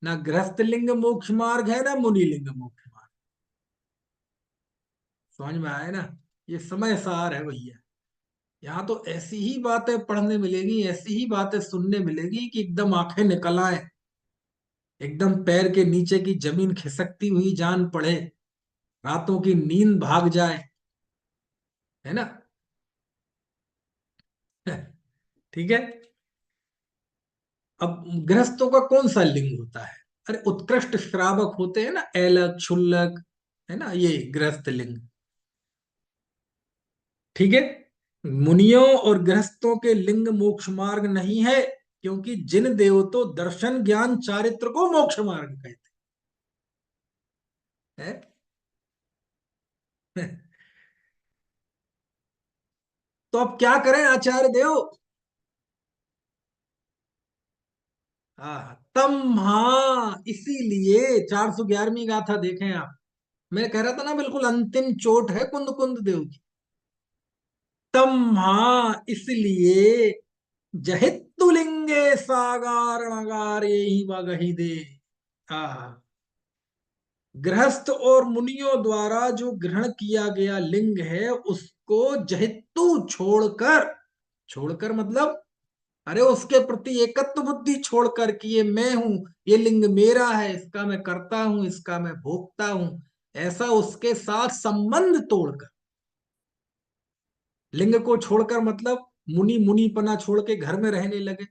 ना गृहस्थ लिंग मोक्ष मार्ग है, ना मुनि लिंग मोक्ष मार्ग। समझ में आया ना? ये समय सार है भैया। यहाँ तो ऐसी ही बातें पढ़ने मिलेगी, ऐसी ही बातें सुनने मिलेगी कि एकदम आंखें निकल आए, एकदम पैर के नीचे की जमीन खिसकती हुई जान पड़े, रातों की नींद भाग जाए, है ना? ठीक है। अब गृहस्थों का कौन सा लिंग होता है? अरे उत्कृष्ट श्रावक होते हैं ना, ऐलक क्षुल्लक, है ना, ये गृहस्थ लिंग। ठीक है। मुनियों और गृहस्थों के लिंग मोक्ष मार्ग नहीं है, क्योंकि जिन देवतो दर्शन ज्ञान चारित्र को मोक्ष मार्ग कहते हैं। तो अब क्या करें आचार्य देव? तम, हाँ, इसीलिए 411वीं गाथा देखें आप। मैं कह रहा था ना, बिल्कुल अंतिम चोट है कुंद कुंद देव की। तम, हाँ, इसलिए जहित्तु लिंगे सागार नगारे ही वगहि दे। गृहस्थ और मुनियों द्वारा जो ग्रहण किया गया लिंग है, उसको जहित्तु छोड़कर, छोड़कर मतलब अरे उसके प्रति एकत्व बुद्धि छोड़कर कि ये मैं हूं, ये लिंग मेरा है, इसका मैं करता हूं, इसका मैं भोगता हूं, ऐसा उसके साथ संबंध तोड़कर, लिंग को छोड़कर मतलब मुनि मुनिपना छोड़ के घर में रहने लगे,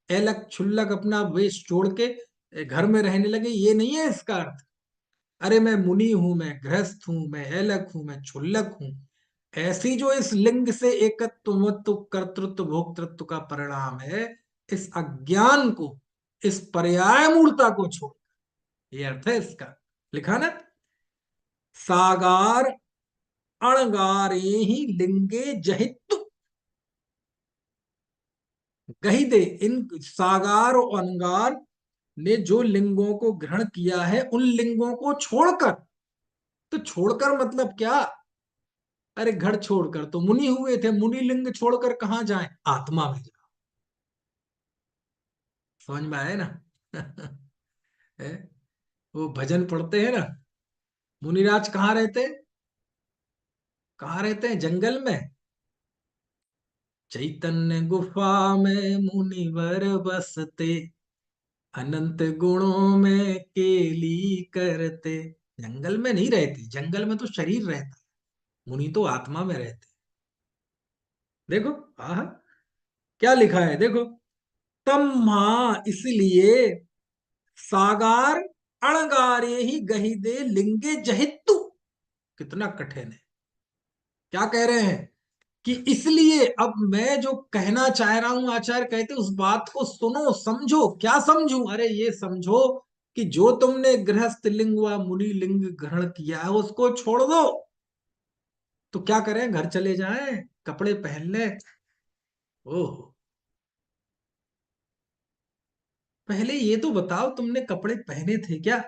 ऐलक छुल्लक अपना वेश छोड़ के घर में रहने लगे, ये नहीं है इसका अर्थ। अरे मैं मुनि हूं, मैं गृहस्थ हूं, मैं ऐलक हूं, मैं छुल्लक हूं, ऐसी जो इस लिंग से एकत्व कर्तृत्व भोक्तृत्व का परिणाम है, इस अज्ञान को, इस पर्याय मूलता को छोड़, ये अर्थ है इसका। लिखा ना, सागार अणगारे ही लिंगे जहितु गही दे। इन सागार और अनगार ने जो लिंगों को ग्रहण किया है, उन लिंगों को छोड़कर, तो छोड़कर मतलब क्या? अरे घर छोड़कर तो मुनि हुए थे, मुनि लिंग छोड़कर कहाँ जाए? आत्मा में जाओ। समझ में आए ना? है? वो भजन पढ़ते हैं ना, मुनिराज कहाँ रहते हैं? कहाँ रहते हैं? जंगल में। चैतन्य गुफा में मुनिवर बसते, अनंत गुणों में केली करते। जंगल में नहीं रहते, जंगल में तो शरीर रहता है, मुनि तो आत्मा में रहते। देखो, आह, क्या लिखा है देखो। तम्हा, इसलिए सागार अणगारे ही गही दे लिंगे जहितु। कितना कठिन है। क्या कह रहे हैं कि इसलिए, अब मैं जो कहना चाह रहा हूं, आचार्य कहते उस बात को सुनो, समझो। क्या समझूं? अरे ये समझो कि जो तुमने गृहस्थ लिंग व मुनि लिंग ग्रहण किया है, उसको छोड़ दो। तो क्या करें? घर चले जाएं, कपड़े पहन ले। ओह, पहले ये तो बताओ, तुमने कपड़े पहने थे क्या?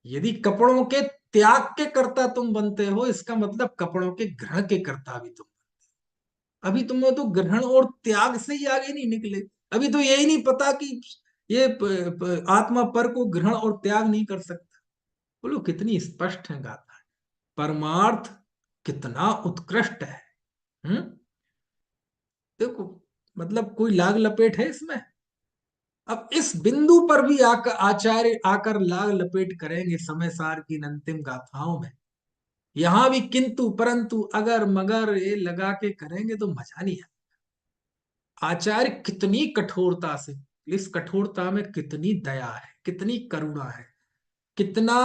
यदि कपड़ों के त्याग के कर्ता तुम बनते हो, इसका मतलब कपड़ों के ग्रहण के कर्ता भी तुम। अभी तुम्हें तो ग्रहण और त्याग से ही आगे नहीं निकले। अभी तो यही नहीं पता कि ये आत्मा पर को ग्रहण और त्याग नहीं कर सकता। बोलो कितनी स्पष्ट है गाथा। परमार्थ कितना उत्कृष्ट है। हम्म। देखो, मतलब कोई लाग लपेट है इसमें। अब इस बिंदु पर भी आकर आचार्य आकर लाग लपेट करेंगे समय सार की इन अंतिम गाथाओं में। यहां भी किंतु परंतु अगर मगर ये लगा के करेंगे तो मजा नहीं है। आचार्य कितनी कठोरता से, इस कठोरता में कितनी दया है, कितनी करुणा है, कितना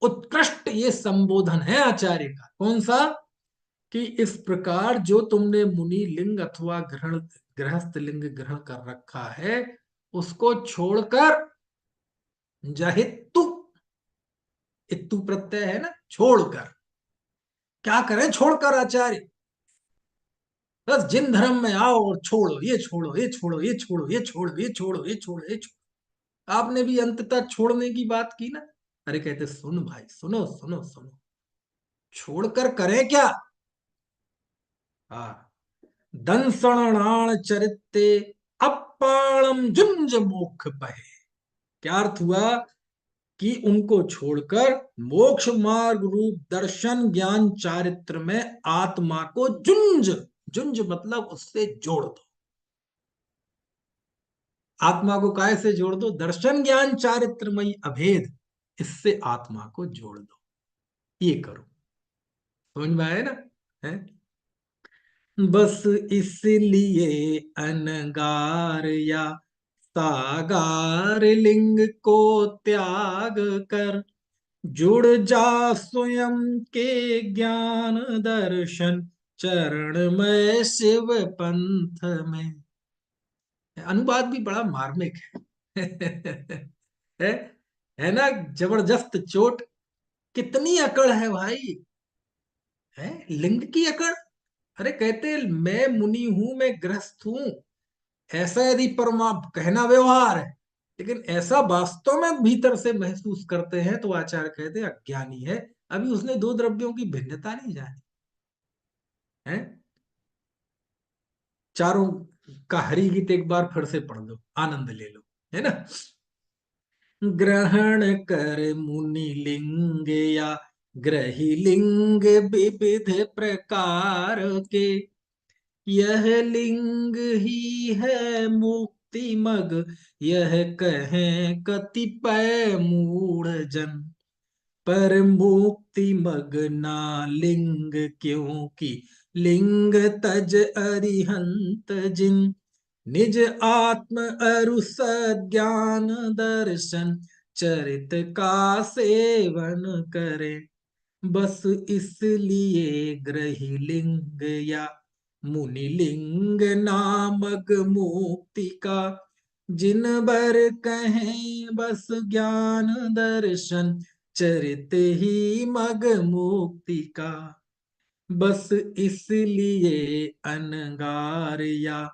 उत्कृष्ट ये संबोधन है आचार्य का। कौन सा? कि इस प्रकार जो तुमने मुनि लिंग अथवा ग्रहण गृहस्थ लिंग ग्रहण कर रखा है, उसको छोड़कर जहितु, इत्तु प्रत्यय है ना, छोड़कर। क्या करें छोड़कर आचार्य? बस जिन धर्म में आओ और छोड़ो, ये छोड़ो, ये छोड़ो, ये छोड़ो, ये छोड़ो, ये छोड़ो, ये छोड़ो, ये छोड़ो। आपने भी अंततः छोड़ने की बात की ना। अरे कहते सुन भाई, सुनो सुनो सुनो, छोड़कर करें क्या? हाँ, दंसणाण चरिते अपाणम जुंज मोक्ष पहे। क्या अर्थ हुआ? कि उनको छोड़कर मोक्ष मार्ग रूप दर्शन ज्ञान चारित्र में आत्मा को जुंज, जुंज मतलब उससे जोड़ दो। आत्मा को काय से जोड़ दो? दर्शन ज्ञान चारित्रमयी अभेद, इससे आत्मा को जोड़ दो। ये करो। समझ में आया ना? है? बस इसलिए अनगार या सागार लिंग को त्याग कर जुड़ जा स्वयं के ज्ञान दर्शन चरण में शिव पंथ में। अनुवाद भी बड़ा मार्मिक है। है है ना? जबरदस्त चोट। कितनी अकड़ है भाई, है लिंग की अकड़। अरे कहते मैं मुनि हूं, मैं गृहस्थ हूं, ऐसा यदि परमा कहना व्यवहार है, लेकिन ऐसा वास्तव में भीतर से महसूस करते हैं तो आचार्य कहते हैं अज्ञानी है। अभी उसने दो द्रव्यों की भिन्नता नहीं जानी है। चारों का हरि गीत एक बार फिर से पढ़ लो, आनंद ले लो, है ना? ग्रहण कर मुनि लिंग या ग्रही लिंग विविध प्रकार के, यह लिंग ही है मुक्ति मग, यह कहें कतिपय मूढ़ जन। पर मुक्ति मग ना लिंग क्योंकि लिंग तज अरिहंत जिन, निज आत्म अरु सज्ञान दर्शन चरित का सेवन करे। बस इसलिए ग्रही लिंग या मुनि लिंग नामक मुक्ति का, जिन बर कहें बस ज्ञान दर्शन चरित ही मग मुक्ति का। बस इसलिए अनगार या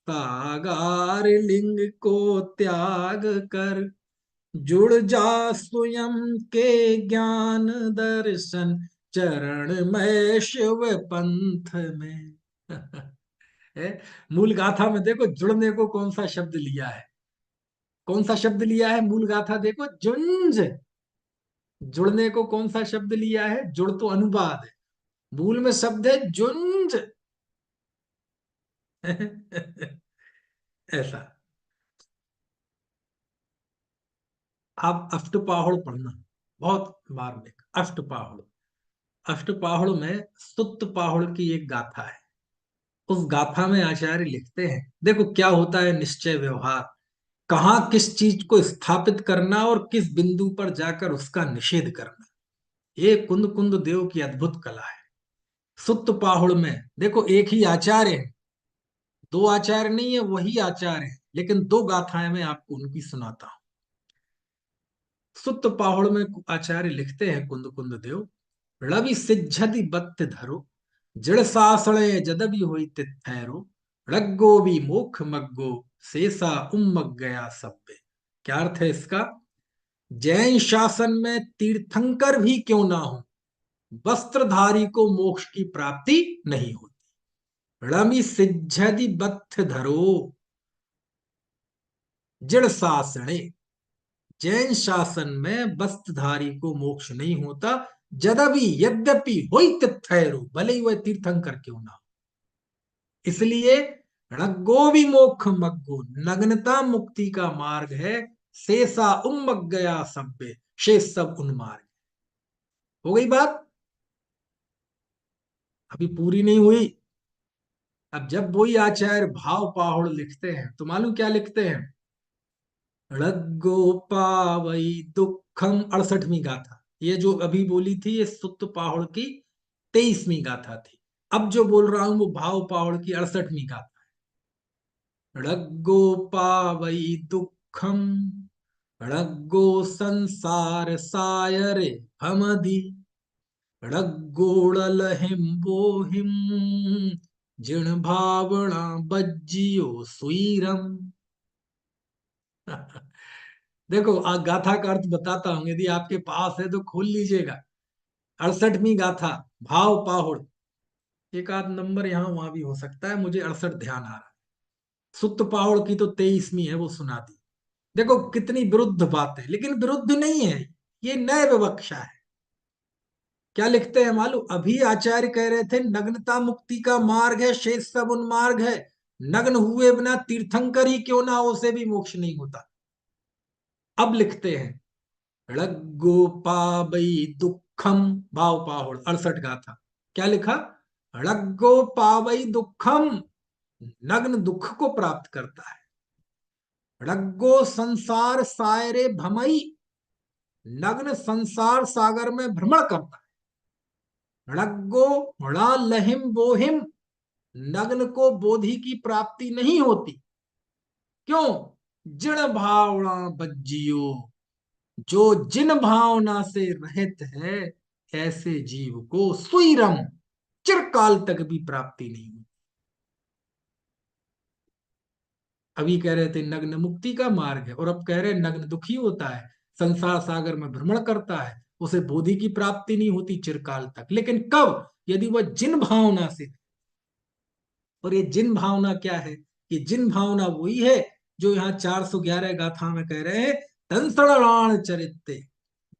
सागार लिंग को त्याग कर जुड़ जा स्वयं के ज्ञान दर्शन चरण में शिव पंथ में। है? मूल गाथा में देखो जुड़ने को कौन सा शब्द लिया है, कौन सा शब्द लिया है मूल गाथा देखो, जुंज। जुड़ने को कौन सा शब्द लिया है? जुड़ तो अनुवाद है, मूल में शब्द है जुंज। ऐसा। आप अष्टपाहुड़ पढ़ना, बहुत मार्मिक अष्टपाहुड़। अष्टपाहुड़ में सुत्त पाहुड़ की एक गाथा है। उस गाथा में आचार्य लिखते हैं, देखो क्या होता है निश्चय व्यवहार, कहाँ किस चीज को स्थापित करना और किस बिंदु पर जाकर उसका निषेध करना। ये कुंद कुंद देव की अद्भुत कला है। सुत्त पाहुड़ में देखो एक ही आचार्य है, दो आचार्य नहीं है, वही आचार्य है, लेकिन दो गाथाएं मैं आपको उनकी सुनाता हूं। सुत्त पाहुड़ में आचार्य लिखते हैं कुंद कुंद देव, रवि सिज्झति बत्त धरो जड़ सासणे जदबि हुई तिथैरो, रग्गो भी मोख मग्गो शेषा उम्मग गया सब्बे। क्या अर्थ है इसका? जैन शासन में तीर्थंकर भी क्यों ना हो, वस्त्रधारी को मोक्ष की प्राप्ति नहीं होती। रमि सिज्झति बत्थ धरो, जड़ शासने, जैन शासन में वस्त्रधारी को मोक्ष नहीं होता। यद्यपि यद्यपि होई तथैरो, भले ही वह तीर्थंकर क्यों ना हो। इसलिए णग्गो विमोक्ष मग्गो, नग्नता मुक्ति का मार्ग है। शेषा उन्मग गया सभ्य, शेष सब उन्मार्ग। हो गई बात, अभी पूरी नहीं हुई। अब जब वही आचार्य भाव पाहुड़ लिखते हैं तो मालूम क्या लिखते हैं? णग्गो पावई दुखम, 68वीं गाथा। ये जो अभी बोली थी ये सुत्त पाहुड़ की 23वीं गाथा थी। अब जो बोल रहा हूं वो भाव पाहुड़ की 68वीं गाथा है। णग्गो पावई दुखम, णग्गो संसार सायरे भमदी, णग्गोड़ल हिम जिण भावना बज्जियो सुईरम। देखो गाथा का अर्थ बताता हूं, यदि आपके पास है तो खोल लीजिएगा। 68वीं गाथा, भाव पाहुड़। एक आध नंबर यहाँ वहां भी हो सकता है, मुझे 68 ध्यान आ रहा है। सुत्त पाहुड़ की तो 23वीं है, वो सुना दी। देखो कितनी विरुद्ध बात है, लेकिन विरुद्ध नहीं है, ये नए विवक्षा है। क्या लिखते हैं मालूम? अभी आचार्य कह रहे थे नग्नता मुक्ति का मार्ग है, शेष सब उन्मार्ग है। नग्न हुए बिना तीर्थंकर ही क्यों ना हो, उसे भी मोक्ष नहीं होता। अब लिखते हैं ळग्गो पावई दुखम, भाव पाहुड़ 68 गाथा। क्या लिखा? ळग्गो पावई दुखम, नग्न दुख को प्राप्त करता है। ळग्गो संसार सायरे भमई, नग्न संसार सागर में भ्रमण करता है। ळग्गो णा लहिम बोहिम, नग्न को बोधि की प्राप्ति नहीं होती। क्यों? जिण भावना बज्जियो, जो जिन भावना से रहित है ऐसे जीव को सुईरम, चिरकाल तक भी प्राप्ति नहीं होती। अभी कह रहे थे नग्न मुक्ति का मार्ग है, और अब कह रहे हैं नग्न दुखी होता है, संसार सागर में भ्रमण करता है, उसे बोधि की प्राप्ति नहीं होती चिरकाल तक। लेकिन कब? यदि वह जिन भावना से। और ये जिन भावना क्या है? ये जिन भावना वही है जो यहाँ 411 गाथा में कह रहे हैं, तंसणाण चरित्र,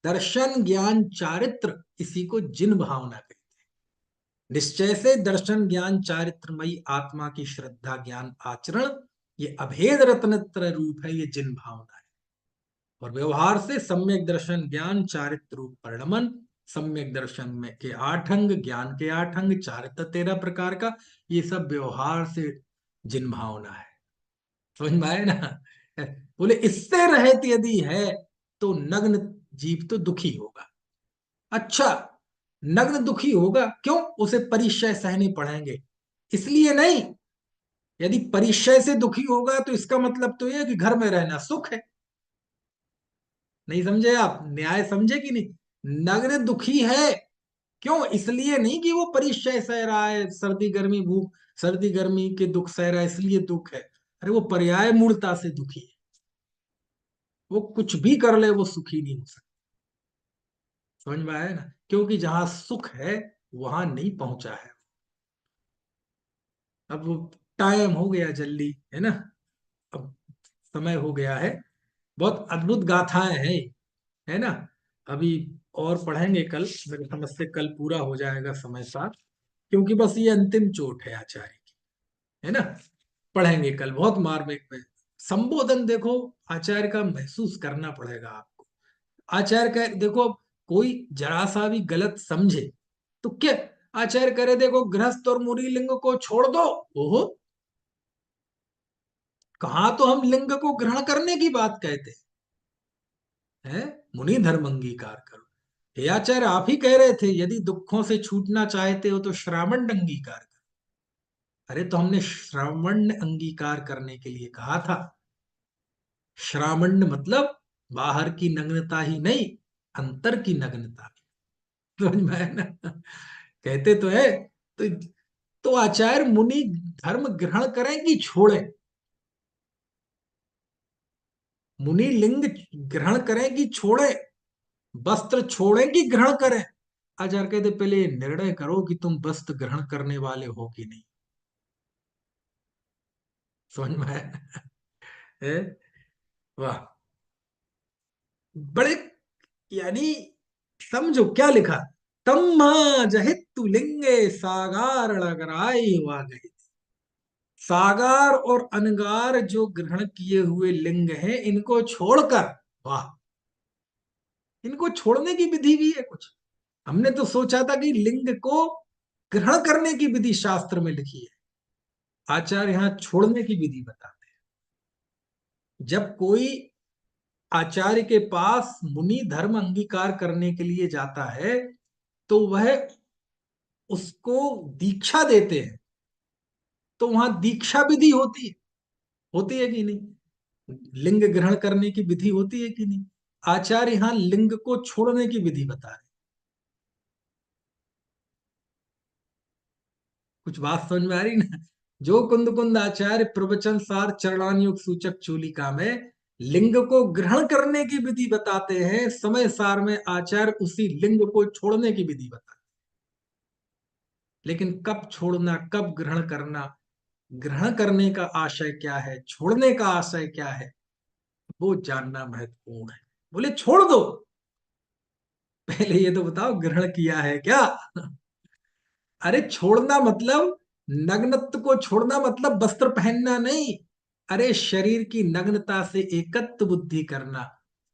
दर्शन ज्ञान चारित्र, इसी को जिन भावना कहते हैं। निश्चय से दर्शन ज्ञान चारित्रमयी आत्मा की श्रद्धा ज्ञान आचरण, ये अभेद रत्नत्र रूप है, ये जिन भावना है। और व्यवहार से सम्यक दर्शन ज्ञान चारित्र रूप परिणमन, सम्यक दर्शन में के 8 अंग, ज्ञान के 8 अंग, चारित्र 13 प्रकार का, ये सब व्यवहार से जिन भावना है। समझ में आए ना? बोले इससे रहित यदि है तो नग्न जीव तो दुखी होगा। अच्छा, नग्न दुखी होगा क्यों? उसे परिचय सहने पड़ेंगे, इसलिए नहीं। यदि परिचय से दुखी होगा तो इसका मतलब तो यह कि घर में रहना सुख है। नहीं समझे आप? न्याय समझे कि नहीं? नग्न दुखी है क्यों? इसलिए नहीं कि वो परिचय सह रहा है, सर्दी गर्मी भूख, सर्दी गर्मी के दुख सह रहा है इसलिए दुख है। अरे वो पर्याय मूर्ता से दुखी है, वो कुछ भी कर ले वो सुखी नहीं हो सकता। समझ में आया ना? क्योंकि जहां सुख है वहां नहीं पहुंचा है। अब वो टाइम हो गया जल्दी, है ना? अब समय हो गया है। बहुत अद्भुत गाथाएं हैं, है ना? अभी और पढ़ेंगे कल, मेरे समझ से कल पूरा हो जाएगा समय साथ, क्योंकि बस ये अंतिम चोट है आचार्य की, है ना? पढ़ेंगे कल, बहुत मार्मिक में संबोधन। देखो आचार्य का महसूस करना पड़ेगा आपको। आचार्य का देखो, कोई जरा सा भी गलत समझे तो क्या आचार्य करे, देखो गृहस्थ और मुनि लिंग को छोड़ दो। ओहो, कहा तो हम लिंग को ग्रहण करने की बात कहते हैं? मुनि धर्म अंगीकार करो। हे आचार्य, आप ही कह रहे थे यदि दुखों से छूटना चाहते हो तो श्रावण अंगीकार करो। अरे तो हमने श्रावण अंगीकार करने के लिए कहा था। श्रावण मतलब बाहर की नग्नता ही नहीं, अंतर की नग्नता भी। समझ में आया ना? कहते तो है। तो आचार्य मुनि धर्म ग्रहण करें कि छोड़ें? मुनि लिंग ग्रहण करें कि छोड़ें? वस्त्र छोड़ें कि ग्रहण करें? आचार्य कहते पहले ये निर्णय करो कि तुम वस्त्र ग्रहण करने वाले हो कि नहीं। समझ में आया? है? वाह, बड़े, यानी समझो क्या लिखा। तम्मा जहितु लिंगे सागार लगराई हुआ गई। सागार और अनगार जो ग्रहण किए हुए लिंग हैं, इनको छोड़कर, वाह, इनको छोड़ने की विधि भी है कुछ। हमने तो सोचा था कि लिंग को ग्रहण करने की विधि शास्त्र में लिखी है, आचार्य यहां छोड़ने की विधि बताते हैं। जब कोई आचार्य के पास मुनि धर्म अंगीकार करने के लिए जाता है, तो वह उसको दीक्षा देते हैं, तो वहां दीक्षा विधि होती है कि नहीं? लिंग ग्रहण करने की विधि होती है कि नहीं? आचार्य यहां लिंग को छोड़ने की विधि बता रहे। कुछ बात समझ में आ रही ना? जो कुंद कुंद आचार्य प्रवचन सार चरणानुयोग सूचक चूलिका में लिंग को ग्रहण करने की विधि बताते हैं, समय सार में आचार्य उसी लिंग को छोड़ने की विधि बताते हैं। लेकिन कब छोड़ना, कब ग्रहण करना, ग्रहण करने का आशय क्या है, छोड़ने का आशय क्या है, वो जानना महत्वपूर्ण है। बोले छोड़ दो, पहले ये तो बताओ ग्रहण किया है क्या? अरे छोड़ना मतलब नग्नत्व को छोड़ना मतलब वस्त्र पहनना नहीं। अरे शरीर की नग्नता से एकत्व बुद्धि करना,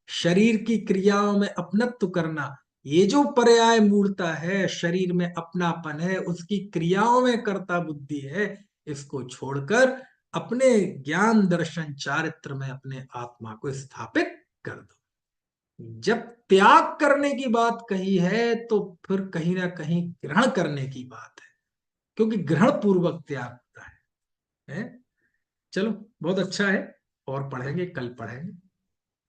शरीर की क्रियाओं में अपनत्व करना, ये जो पर्याय मूलता है, शरीर में अपनापन है, उसकी क्रियाओं में कर्ता बुद्धि है, इसको छोड़कर अपने ज्ञान दर्शन चारित्र में अपने आत्मा को स्थापित कर दो। जब त्याग करने की बात कही है, तो फिर कहीं ना कहीं ग्रहण करने की बात है, क्योंकि ग्रहण पूर्वक त्याग होता है? चलो, बहुत अच्छा है, और पढ़ेंगे, कल पढ़ेंगे,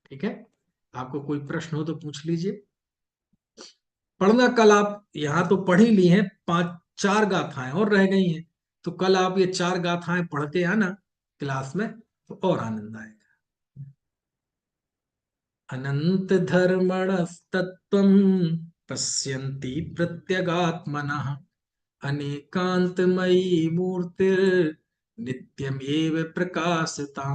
ठीक है? आपको कोई प्रश्न हो तो पूछ लीजिए। पढ़ना कल, आप यहाँ तो पढ़ ही ली हैं, पांच चार गाथाएं और रह गई हैं, तो कल आप ये चार गाथाएं पढ़ के आना क्लास में, तो और आनंद आएगा। अनंत धर्मणस्तत्त्वं पश्यन्ति प्रत्यगात्मनः, अनेकांतमयी मूर्तिर्नित्यमेव प्रकाशता।